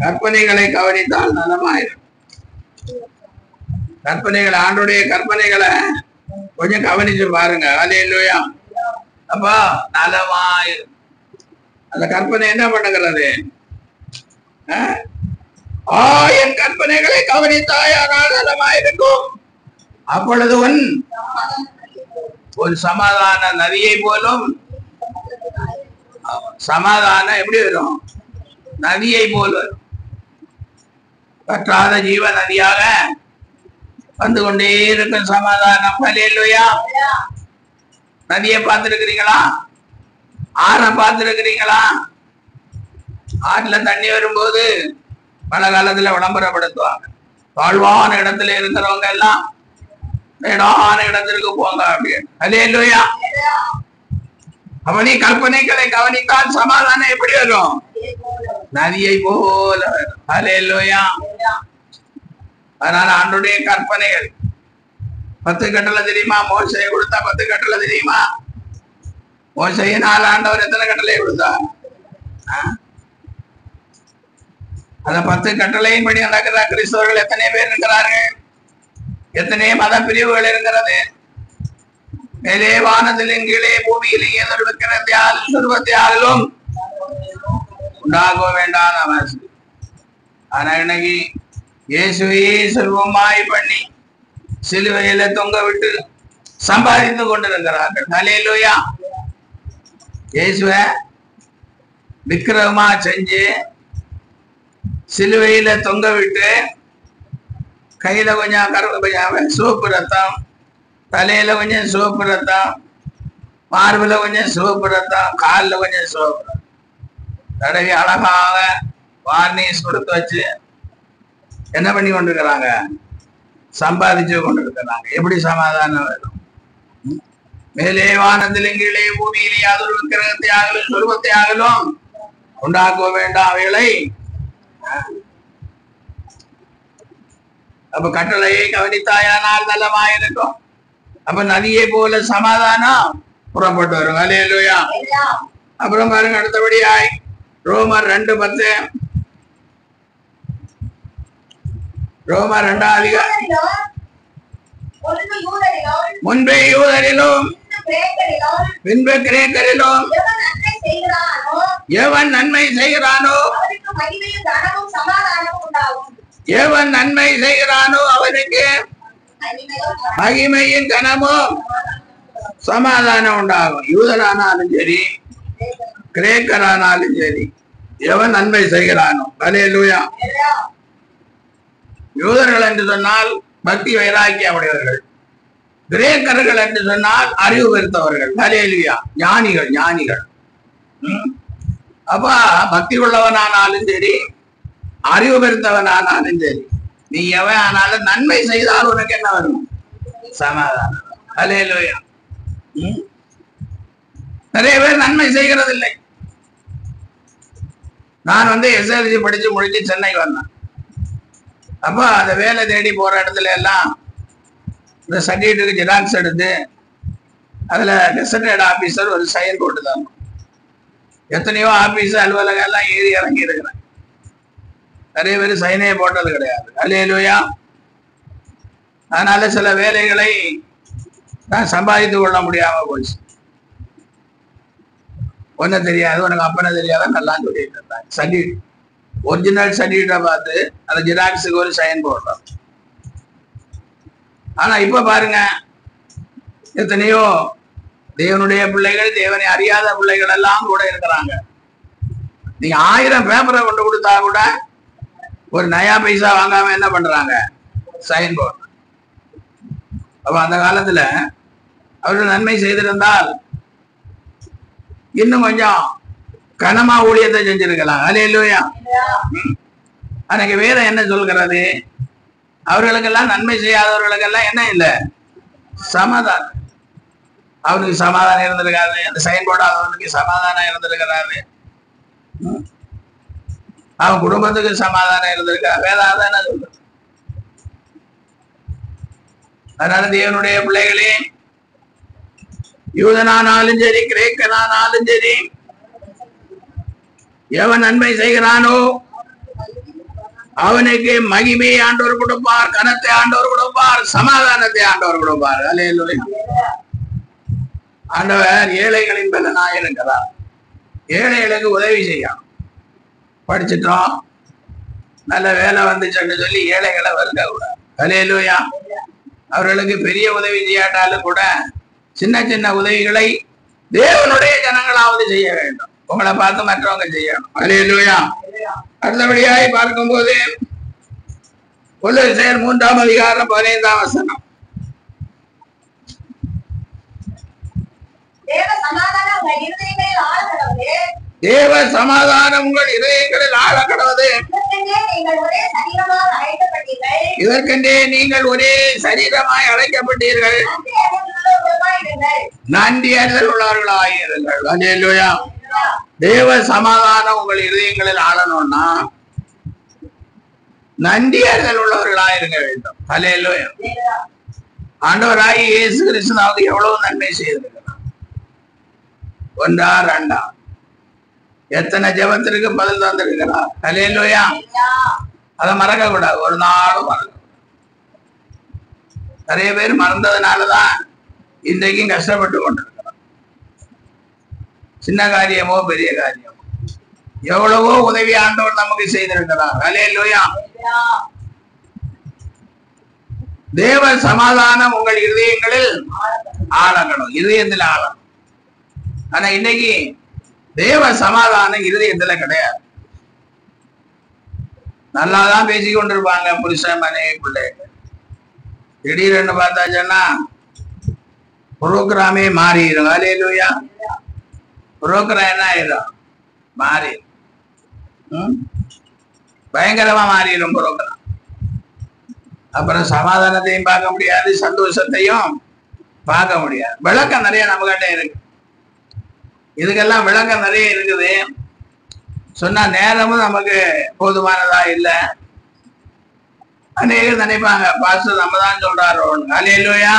S1: கற்பனைகளை கவனித்தால் நலமாயிருக்கும். கற்பனைகளை, ஆண்டுடைய கற்பனைகளை கொஞ்சம் கவனிச்சு பாருங்க. அல்லேலூயா. அப்பா நலமாயிருக்கும். அந்த கற்பனை என்ன பண்ணுகிறது? என் கற்பனைகளை கவனித்தாயானால் நலமாயிருக்கும். அப்பொழுது உன் சமாதான நதியை போலும். சமாதானம் எப்படி வரும்? நதியை போல் வரும். பற்றாத ஜீவ நதியாக வந்து கொண்டே இருக்கும் சமாதானம். அல்லேலூயா. நதியை பார்த்திருக்கிறீங்களா? ஆற பார்த்திருக்கிறீங்களா? ஆற்றுல தண்ணி வரும்போது மழை காலத்துல விளம்பரப்படுத்துவாங்க, தாழ்வான இடத்துல இருக்கிறவங்க எல்லாம் மேடான இடத்திற்கு போங்க அப்படின்னு. அல்லேலூயா. அப்ப நீ கற்பனைகளை கவனித்தால் சமாதானம் எப்படி வரும்? நதியை போல வரும். அல்லேலூயா. அதனால ஆண்டவருடைய கற்பனைகள் 10 கட்டளை தெரியுமா? மோசையை கொடுத்தா 10 கட்டளை தெரியுமா? மோசையினால் ஆண்டவர் எத்தனை கட்டளை கொடுத்தார்? அந்த 10 கட்டளையின் படி நடக்கிற கிறிஸ்தவர்கள் எத்தனை பேர் இருக்கிறார்கள்? எத்தனை மத பிரிவுகள் இருக்கிறது? மேலே வானத்திலும் கீழே பூமியிலும் ஏதொரு விக்கிரத்தையாலும் சுரூபத்தையாலும் உண்டாக வேண்டாம் அவசியம். ஆனா இன்னைக்கு இயேசுவையே சுரூபமாய் பண்ணி சிலுவையில தொங்க விட்டு சம்பாதித்து கொண்டிருக்கிறார்கள். ஹல்லேலூயா. இயேசுவை விக்கிரகமா செஞ்சு சிலுவையில தொங்க விட்டு கையில கொஞ்சம் சோப்பு ரத்தம், தலையில கொஞ்சம் சோப்பு ரத்தம், மார்பில் கொஞ்சம் சோப்பு ரத்தம், காலில் கொஞ்சம் சோப்பு ரத்தம் தடவி அழகாக வார்னிஷ் கொடுத்து வச்சு என்ன பண்ணி கொண்டிருக்கிறாங்க? சம்பாதிச்சு கொண்டிருக்கிறாங்க. எப்படி சமாதானம் வரும்? மேலே வானத்திலும் கீழே பூமியிலே யாதொரு விக்கிரகத்தை ஆகலும் சொருபத்தை ஆகலும் உண்டாக்க வேண்டாம் அவைகளை. அப்ப கட்டளையை கவனித்தாயானால் நலமாயிருக்கும். அப்ப நதியை போல சமாதானம் புறப்பட்டு வரும். ஹல்லேலூயா. அப்புறம் பாருங்க, அடுத்தபடியாய் ரோமர் 2:10. ரோமர் 2ஆம் அதிகாரம். முன்பே யூதரிலும் பின்பு கிரேக்கரிலும் எவன் நன்மை செய்கிறானோ அவனுக்கு மகிமையின் கனமும் சமாதானம் உண்டாகும். யூதரானாலும் சரி கிரேக்கரானாலும் சரி எவன் நன்மை செய்கிறானோ. ஹல்லேலூயா. யூதர்கள் என்று சொன்னால் பக்தி வைராக்கியம் உடையவர்கள், கிரேக்கர்கள் என்று சொன்னால் அறிவு பெருத்தவர்கள். ஹல்லேலூயா. ஞானிகள். அப்ப பக்தி உள்ளவனானாலும் சரி அறிவு பெருத்தவனானாலும் சரி நீ எவன் ஆனாலும் நன்மை செய்தால் உனக்கு என்ன வரும்? சமாதானம். ஹல்லேலூயா. நிறைய பேர் நன்மை செய்கிறது இல்லை. நான் எஸ்எல்சி படிச்சு முடிச்சு சென்னை வந்தேன். அப்ப அந்த வேலை தேடி போற இடத்துல எல்லாம் இந்த சர்டிஃபிகேட்டுக்கு ஜெராக்ஸ் எடுத்து அதுல கெசட்டட் ஆபீசர் ஒரு சைன் போட்டு தான். எத்தனையோ ஆபீஸ் அலுவலகம் எல்லாம் ஏறி இறங்கி இருக்கிறேன். நிறைய பேர் சைனே போட்டது கிடையாது. ஹல்லேலூயா. அதனால சில வேலைகளை நான் சம்பாதித்து கொள்ள முடியாம போச்சு. ஒன்னும் தெரியாது, உனக்கு அப்பனை தெரியாதான் நல்லா சொல்லிட்டு இருந்தாங்க. சர்டிஃபிகேட் ஒரிஜினல் சர்டிஃபிகேட்டை பார்த்து அந்த ஜெராக்ஸுக்கு ஒரு சைன் போடுறோம். ஆனா இப்ப பாருங்க, எத்தனையோ தேவனுடைய பிள்ளைகள், தேவனை அறியாத பிள்ளைகள் எல்லாம் கூட இருக்கிறாங்க. நீங்க 1000 பேப்பரை கொண்டு கொடுத்தா கூட ஒரு நயா பைசா வாங்காம என்ன பண்றாங்க? சைன் போடுறாங்க. அப்ப அந்த காலத்துல அவர்கள் நன்மை செய்திருந்தால் இன்னும் கொஞ்சம் கனமா ஊழியத்தை செஞ்சிருக்கலாம். ஹல்லேலூயா. அன்னைக்கு வேதம் என்ன சொல்கிறது? அவர்களுக்கெல்லாம் நன்மை செய்யாதவர்களுக்கெல்லாம் என்ன இல்லை? சமாதானம். அவனுக்கு சமாதானம் இருந்திருக்காது. அந்த சைன் போடாதவனுக்கு சமாதானம் இருந்திருக்கிறாரு. அவன் குடும்பத்துக்கு சமாதானம் இருந்திருக்கா. வேதாந்தம் என்ன சொல்றது? அதனால தேவனுடைய பிள்ளைகளே, யூதனானாலும் சரி கிரேக்கனானாலும் சரி எவன் நன்மை செய்கிறானோ அவனுக்கு மகிமையை ஆண்டவர் கொடுப்பார், கனத்தை ஆண்டவர் கொடுப்பார், சமாதானத்தை ஆண்டவர் கொடுப்பார். ஹல்லேலூயா. ஆண்டவர் ஏழைகளின் பலனாய் இருக்கிறார். ஏழைகளுக்கு உதவி செய்யணும். படிச்சுட்டோம், நல்ல வேலை வந்துச்சுன்னு சொல்லி ஏழைகளை வருக கூடாது. ஹல்லேலூயா. அவர்களுக்கு பெரிய உதவி செய்யாட்டாலும் கூட சின்ன சின்ன உதவிகளை தேவனுடைய ஜனங்களாவது செய்ய வேண்டும். உங்களை பார்த்து மற்றவங்க செய்யணும். ஹல்லேலூயா. அடுத்தபடியாய் பார்க்கும்போது கொலோசியர் 3ஆம் அதிகாரம் 15ஆம் வசனம். தேவ சமாதானம் உங்கள் இதயங்களில் ஆள கடவுது. இதற்கென்றே நீங்கள் ஒரே சரீரமாய் அழைக்கப்பட்டீர்கள். நன்றி அறிதல் உள்ளவர்களாயிருங்கள். ஹல்லேலூயா. தேவ சமாதானம் உங்கள் இதயங்களில் ஆளணும்னா நன்றி அறிதல் உள்ளவர்களாக இருக்க வேண்டும். அல்லேலூயா. ஆண்டவராகிய இயேசு கிறிஸ்து நமக்கு எவ்வளவு நன்மை செய்திருக்கிறார். ஒன்றா ரெண்டா எத்தனை ஜெபத்திற்கு பதில் தந்திருக்கிறார். அல்லேலூயா. அதை மறக்க கூடாது, ஒரு நாளும் மறக்க. நிறைய பேர் மறந்ததுனாலதான் இன்றைக்கும் கஷ்டப்பட்டு கொண்டிருக்கிறார். சின்ன காரியமோ பெரிய காரியமோ எவ்வளவோ உதவி ஆண்டவர் நமக்கு செய்திருக்கிறார். அல்லேலூயா. தேவ சமாதானம் உங்கள் இருதயங்களில் ஆளக்கணும், இருதயத்தில் ஆளணும். ஆனா இன்னைக்கு தேவ சமாதானம் இருதயத்துல கிடையாது. நல்லாதான் பேசிக் கொண்டிருப்பாங்க புருஷன் மனைவி பிள்ளைகள். திடீர்னு பார்த்தாச்சுன்னா புரோகிராமே மாறிடும். அல்லேலூயா. புரோகிராம் என்ன ஆயிடும்? மாறி பயங்கரமா மாறிடும் புரோகிராம். அப்புறம் சமாதானத்தையும் பார்க்க முடியாது, சந்தோஷத்தையும் பார்க்க முடியாது. விளக்கம் நிறைய நம்ம கிட்ட இருக்கு. இதுக்கெல்லாம் விளக்கம் நிறைய இருக்குது. சொன்னா நேரமும் நமக்கு போதுமானதா இல்லை. அநேகர் நினைப்பாங்க பாஸ்டர் நம்ம தான் சொல்றாரோ. அல்லேலூயா.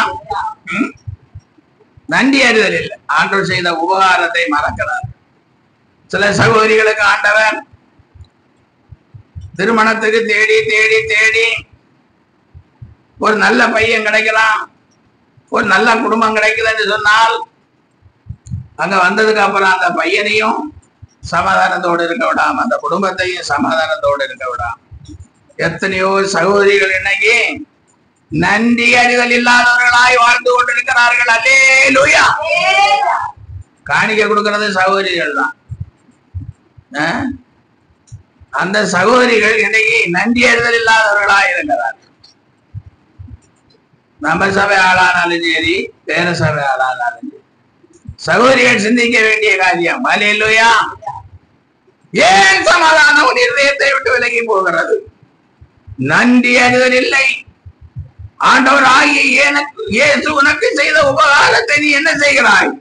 S1: நன்றி அறிதல் இல்லை, ஆண்டவர் செய்த உபகாரத்தை மறக்கிறார். சில சகோதரிகளுக்கு ஆண்டவர் திருமணத்துக்கு தேடி தேடி தேடி ஒரு நல்ல பையன் கிடைக்கலாம், ஒரு நல்ல குடும்பம் கிடைக்குதுன்னு சொன்னால் அங்க வந்ததுக்கு அப்புறம் அந்த பையனையும் சமாதானத்தோடு இருக்க விடாம, அந்த குடும்பத்தையும் சமாதானத்தோடு இருக்க விடாம எத்தனையோ சகோதரிகள் இன்னைக்கு நன்றி அறிதல் இல்லாதவர்களாய் வாழ்ந்து கொண்டிருக்கிறார்கள். அல்லேலூயா. காணிக்க கொடுக்கிறது சகோதரிகள் தான். அந்த சகோதரிகள் இன்னைக்கு நன்றி அறிதல் இல்லாதவர்களாய் இருக்கிறார்கள். நம்ம சபை ஆளானாலும் சரி, வேற சபை ஆளானாலும் சரி, சகோதரிகள் சிந்திக்க வேண்டிய காரியம். அல்லேலூயா. ஏன் சமாதானம் உன் இருதயத்தை விட்டு விலகி போகிறது? நன்றி அறிதல் இல்லை. ஆண்டவர் ஆகிய இயேசு உனக்கு செய்த உபகாரத்தை நீ என்ன செய்கிறாய்?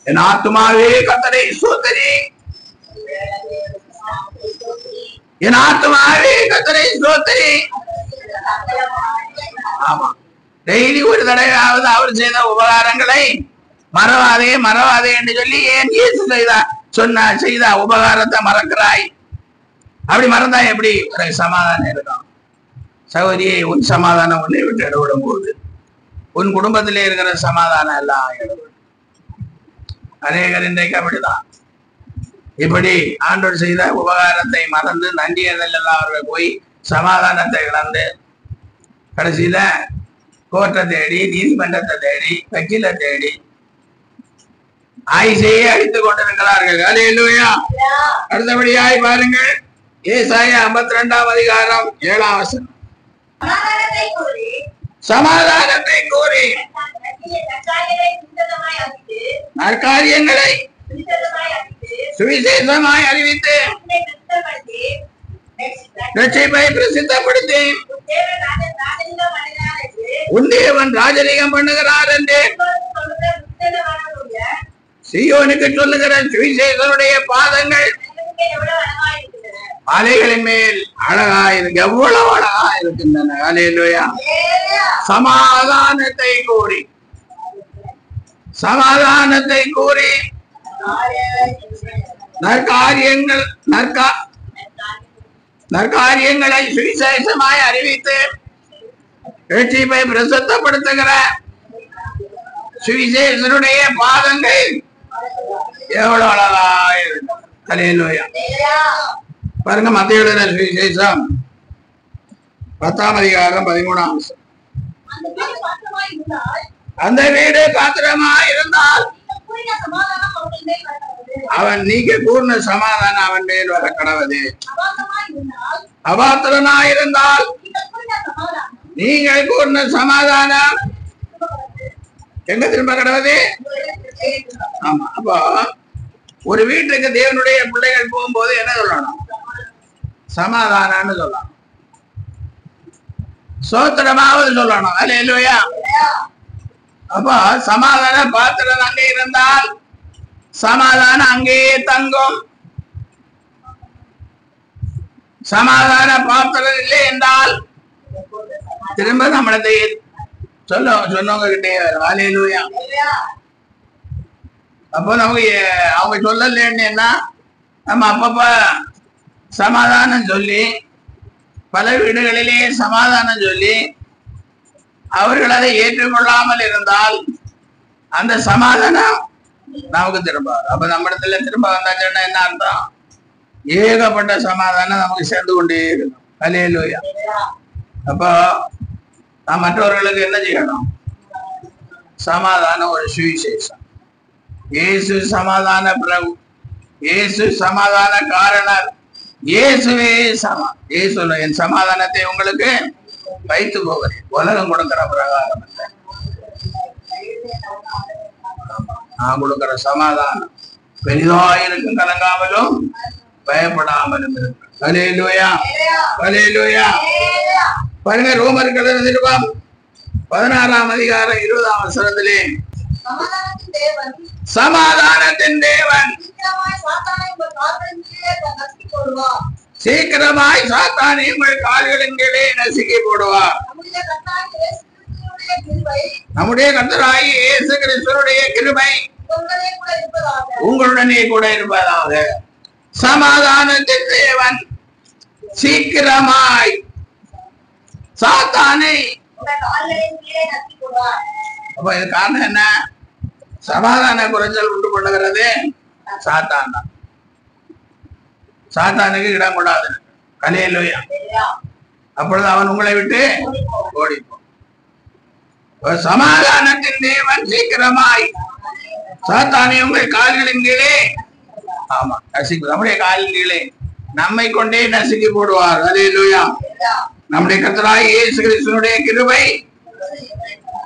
S1: என் ஆத்துமாவே கர்த்தரை ஸ்தோத்திரி, என் ஆத்துமாவே கர்த்தரை ஸ்தோத்திரி. ஆமா, டெய்லி ஒரு தடவையாவது அவர் செய்த உபகாரங்களை மறவாதே மறவாதே என்று சொல்லி ஏன் இயேசு செய்த உபகாரத்தை மறக்கிறாய்? அப்படி மறந்தா எப்படி ஒரு சமாதானம் இருக்கும்? சகோதரியை, உன் சமாதானம் உன்னை விட்டு இடவிடும் போது உன் குடும்பத்திலே இருக்கிற சமாதானம் எல்லாம் இடவிடும். அநேகர் இன்றைக்கு அப்படிதான். இப்படி ஆண்டவர் செய்த உபகாரத்தை மறந்து நன்றி அறிதல் அவர்கள் போய் சமாதானத்தை இழந்து கடைசியில கோர்ட்டை தேடி, நீதிமன்றத்தை தேடி, வக்கீலை தேடி ஆயிசையே அடித்துக் கொண்டிருக்கிறார்கள். அல்லேலூயா. அடுத்தபடியாய் பாருங்கள், ஏசாயா 52 அதிகாரம் 7 வசனம். சமாதானத்தை கூறி நற்காரியங்களை சுவிசேஷமாய் அறிவித்து ரட்சிப்பை பிரசித்தப்படுத்தி உன் தேவன் ராஜரீகம் பண்ணுகிறார் என்று சீயோனுக்கு சொல்லுகிற சுவிசேஷனுடைய பாதங்கள் மலைகளின் மேல் அழகாயிருக்கு, எவ்வளவு அழகா இருக்கின்றன. அல்லேலூயா. சமாதானத்தை கூறி, சமாதானத்தை கூறி நற்காரியங்களை சுவிசேஷமாய் அறிவித்து ரட்சிப்பை பிரசித்தப்படுத்துகிற சுவிசேஷனுடைய பாதங்கள் எவ்வளவு அழகா இருக்கு. அல்லேலூயா. பாருங்க, மத்தேயு எழுதின சுவிசேஷம் 10 அதிகாரம் 13 வசனம். அந்த வீடு பாத்திரமாய் இருந்தால் அவன் நீங்க கூர்ண சமாதானம் அவன் மேல் வர கடவுது. அபாத்திரனாயிருந்தால் நீங்கள் கூர்ண சமாதானம் எங்க திரும்ப கடவுது. ஆமா, அப்போ ஒரு வீட்டுக்கு தேவனுடைய பிள்ளைகள் போகும்போது என்ன சொல்லணும்? சமாதானம்னு சொல்லணும், சோத்திரமாவது சொல்லணும். அல்லேலூயா. அப்போ சமாதான பாத்திரம் அங்கே இருந்தால் சமாதானம் அங்கேயே தங்கும். சமாதான பாத்திரம் இல்லை என்றால் திரும்ப நம்மளதை சொன்னவங்க கிட்டே ஹல்லேலூயா. அப்போ நமக்கு அவங்க சொல்லலன்னா நம்ம அப்பப்ப சமாதானம் சொல்லி பல வீடுகளிலே சமாதானம் சொல்லி அவர்கள் அதை ஏற்றுக்கொள்ளாமல் இருந்தால் அந்த சமாதானம் நமக்கு திரும்ப. அப்ப நம்ம இடத்துல திரும்ப வந்தாச்சுன்னா என்ன அர்த்தம்? ஏகப்பட்ட சமாதானம் நமக்கு சேர்ந்து கொண்டே இருக்கணும். ஹல்லேலூயா. அப்போ நாம் மற்றவர்களுக்கு என்ன செய்யணும்? சமாதானம் ஒரு சுவிசேஷம். இயேசு சமாதான பிரபு, இயேசு சமாதான காரணர், இயேசுவே இயேசு என் சமாதானத்தை உங்களுக்கு வைத்து போகிறேன், உலகம் கொடுக்கிற பிரகாரம் நான் கொடுக்கிற சமாதானம் பெரிதாயிருக்கும், கலங்காமலும் பயப்படாமலும் இருக்கு. ஹல்லேலூயா, ஹல்லேலூயா. பாருங்க, ரோமர்கள் நிருபம் 16ஆம் அதிகாரம் 20ஆம் வசனத்திலே சமாதானத்தின் தேவன் சீக்கிரமாய் சாத்தானை உங்கள் கால்களின் கீழே நசுக்கி போடுவார். நம்முடைய கர்த்தராகிய இயேசு கிறிஸ்துவினுடைய கிருபை உங்களுடனே கூட இருப்பதாக. சமாதானத்தின் தேவன் சீக்கிரமாய் சாத்தானை. அப்ப இது காரணம் என்ன? சமாதான குறைச்சல் உண்டு பண்ணுகிறது சாத்தான் தான். சாத்தானுக்கு இடம் கூடாது. ஹல்லேலூயா. அப்பொழுது அவன் உங்களை விட்டு ஓடிப்போம். சமாதானத்தின் தேவன் சீக்கிரமாய் சாத்தானை உங்கள் கால்களின் கீழே, ஆமா நம்முடைய காலின் கீழே நம்மை கொண்டே நசுக்கி போடுவார். ஹல்லேலூயா. நம்முடைய கர்த்தராகிய இயேசு கிறிஸ்துவினுடைய கிருபை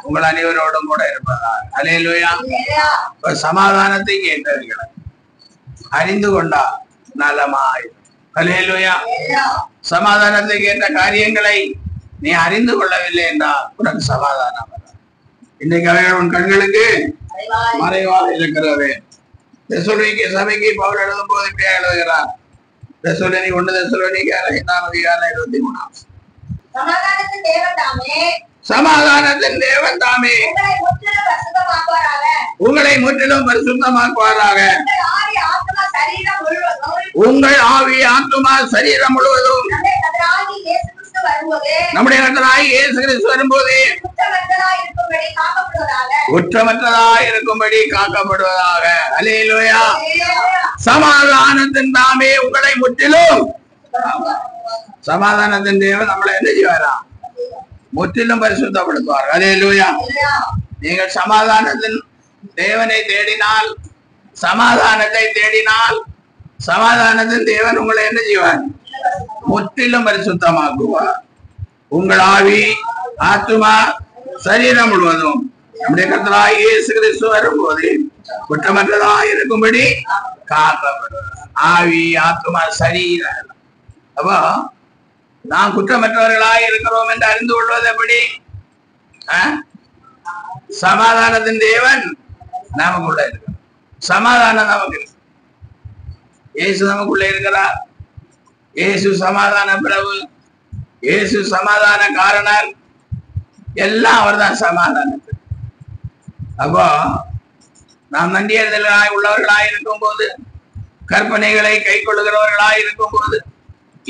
S1: உங்கள் அனைவரோடும் கூட இருப்பதால். ஹல்லேலூயா. சமாதானத்தை கேட்டவர்கள் அறிந்து கொண்டா நலமாய். ஹல்லேலூயா. சமாதானத்தை கேட்ட காரியங்களை நீ அறிந்து கொள்ளவில்லை என்றால் உனக்கு சமாதானம். இன்னைக்கு அவைகள் உன் கண்களுக்கு மறைவாக இருக்கிறது. தெசலோனிக்கே சபைக்கு பவுல் எழுதும் போது இப்படியா எழுதுகிறார். தெசலோனி 1 தெசலோனிக்கே 5ஆம் அதிகாரம் 23. சமாதானத்தின் தேவன் தாமே உங்களை முற்றிலும் பரிசுத்தமாக்குவாராக. உங்கள் ஆவி ஆத்துமா சரீரம் முழுவதும் நம்முடைய கர்த்தராகிய இயேசு கிறிஸ்து வரும்போது குற்றமற்றதாய் இருக்கும்படி காக்கப்படுவதாக. ஹல்லேலூயா. சமாதானத்தின் தாமே உங்களை முற்றிலும். சமாதானத்தின் தேவன் நம்மளை என்ன செய்வாரா? முற்றிலும் பரிசுத்தப்படுத்துவார். ஹல்லேலூயா. நீங்கள் சமாதானத்தின் தேவனை தேடினால், சமாதானத்தை தேடினால், சமாதானத்தின் தேவன் உங்களை என்ன செய்வார்? முற்றிலும் பரிசுத்தமாக்குவார். உங்கள் ஆவி ஆத்துமா சரீரம் முழுவதும் நம்முடைய கர்த்தராகிய இயேசு கிறிஸ்து வரும்போது குற்றமற்றதாய் இருக்கும்படி காக்கப்படுவார். ஆவி ஆத்துமா சரீரம். அப்போ நாம் குற்றமற்றவர்களாய் இருக்கிறோம் என்று அறிந்து கொள்வது எப்படி? சமாதானத்தின் தேவன் நமக்குள்ள இருக்கிறார். சமாதானம் நமக்கு இருக்கு. இயேசு நமக்குள்ள இருக்கிறார். இயேசு சமாதான பிரபு, இயேசு சமாதான காரணர், எல்லாம் அவர் தான் சமாதானத்துக்கு. அப்போ நாம் நன்றியறிதலாய் உள்ளவர்களாய் இருக்கும் போது, கற்பனைகளை கை கொள்ளுகிறவர்களாய் இருக்கும் போது,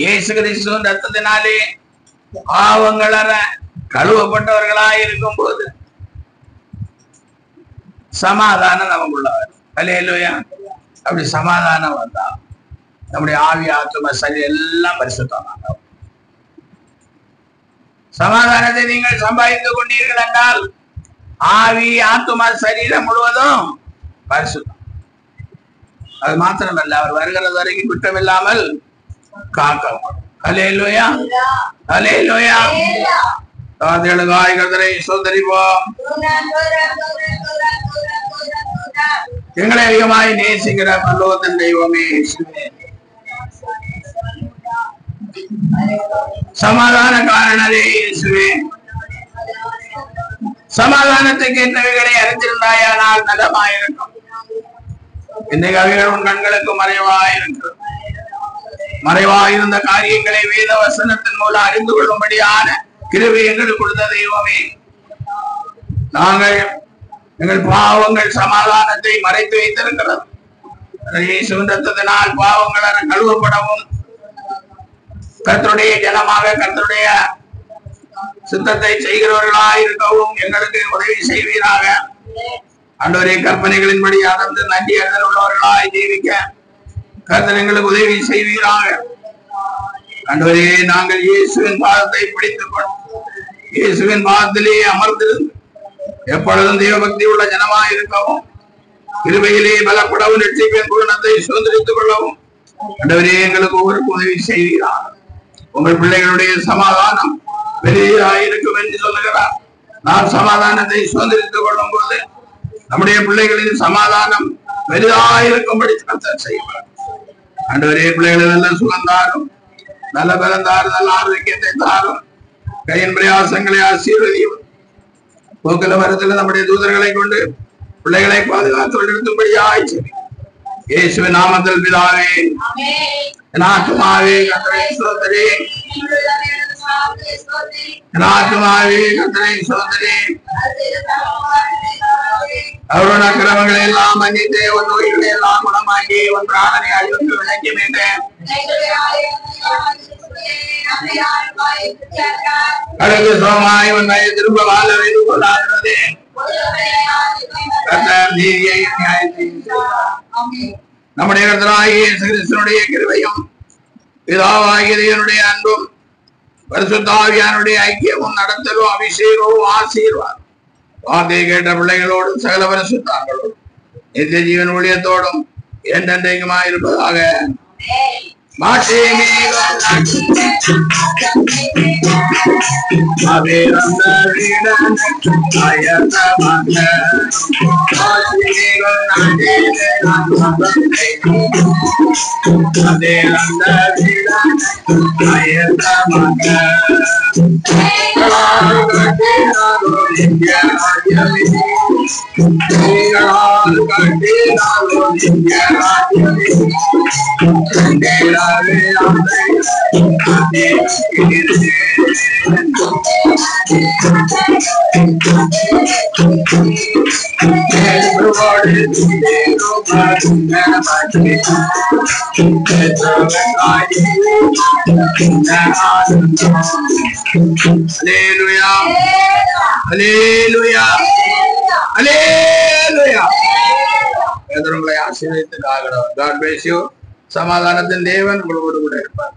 S1: இயேசு கிறிஸ்துவின் ரத்தத்தினாலே பாவங்களற கழுவப்பட்டவர்களாய் இருக்கும் போது சமாதானம் நமக்குள்ளவர். ஹல்லேலூயா. அப்படி சமாதானம் வந்தா நம்முடைய ஆவி ஆத்தும சரி எல்லாம் பரிசுத்தமாக. சமாதானத்தை நீங்கள் சம்பாதித்துக் கொண்டீர்கள் என்றால் ஆவி ஆத்துமா சரீரம் முழுவதும் பரிசுத்தம். அது மாத்திரமல்ல, அவர் வருகிறது வரைக்கும் குற்றம் இல்லாமல் காக்கப்படும். ஹல்லேலூயா, ஹல்லேலூயா. கர்த்தரை சோதரிப்போம். எங்களை அதிகமாய் நேசிக்கிற பரலோகத்தின் தெய்வமே, சமாதான காரணரே இயேசுவே, சமாதானத்தை கேட்டவைகளை அறிந்திருந்தாயானால் நலமாயிருக்கும். இன்னைக்கு அவைகள் உன் கண்களுக்கு மறைவாயிருக்கும். மறைவாயிருந்த காரியங்களை வேத வசனத்தின் மூலம் அறிந்து கொள்ளும்படியான கிருபை எங்களுக்கு கொடுத்த தெய்வமே, நாங்கள் எங்கள் பாவங்கள் சமாதானத்தை மறைத்து வைத்திருக்கிறது. இயேசுவின் ரத்தத்தினால் பாவங்கள் கழுவப்படவும் கர்த்தருடைய ஜனமாக கர்த்தருடைய சித்தத்தை செய்கிறவர்களாய் இருக்கவும் எங்களுக்கு உதவி செய்வீராக. ஆண்டவரே, கற்பனைகளின்படி அடர்ந்து நன்றி அறிதல் உள்ளவர்களாய் ஜீவிக்க கர்த்தர் எங்களுக்கு உதவி செய்வீராக. ஆண்டவரே, நாங்கள் இயேசுவின் பாதத்தை பிடித்துக் கொண்டு இயேசுவின் பாதத்திலே அமர்ந்திருந்து எப்பொழுதும் தேவபக்தி உள்ள ஜனமாய் இருக்கவும் கிருபையிலே பலப்படவும் ரட்சிப்பின் பூரணத்தை சுதந்திரித்துக் கொள்ளவும் ஆண்டவரே எங்களுக்கு ஒவ்வொருக்கும் உதவி செய்வீராக. உங்கள் பிள்ளைகளுடைய சமாதானம் பெரிதாயிருக்கும் என்று சொல்லுகிறார். நாம் சமாதானத்தை சுதந்திரித்துக் கொள்ளும் போது நம்முடைய பிள்ளைகளின் சமாதானம் பெரிதாயிருக்கும்படி கர்த்தர் செய்வார். ஆண்டவரே, பிள்ளைகளை நல்ல சுகந்தாரும் நல்ல பலந்தாரும் நல்ல ஆரோக்கியத்தை தாரும். கையின் பிரயாசங்களை ஆசீர்வதியும். போக்கில வரத்தில் நம்முடைய தூதர்களை கொண்டு பிள்ளைகளை பாதுகாத்து நிறுத்தும்படியாய் செய்யும். இயேசுவின் நாமத்தில் பிதாவே. என் ஆத்துமாவே கர்த்தரை ஸ்தோத்திரி, என் ஆத்துமாவே கர்த்தரை ஸ்தோத்திரி. அவரோட அக்கிரமங்களை எல்லாம் மன்னித்து உன் நோய்களை எல்லாம் குணமாக்கி உன் பிராணனை அழிவுக்கு விளக்கி மீட்டேன். கடந்து சோமாய் உன்னை திரும்ப வாழ வைத்து கொள்ளாதே. நம்முடைய கர்த்தராகிய இயேசு கிறிஸ்துவினுடைய கிருபையும் பிதாவாகிய தேவனுடைய அன்பும் பரிசுத்த ஆவியானுடைய ஐக்கியமும் நடத்தலும் அபிஷேகமும் ஆசீர்வாதம் வார்த்தையை கேட்ட பிள்ளைகளோடும் சகல பரிசுத்தங்களோடும் நித்திய ஜீவன் ஊழியத்தோடும் என்றென்றைக்குமாய் இருப்பதாக. உங்களை ஆசீர்வதித்து சமாதானத்தின் தேவன் உங்களோடு கூட இருப்பார்.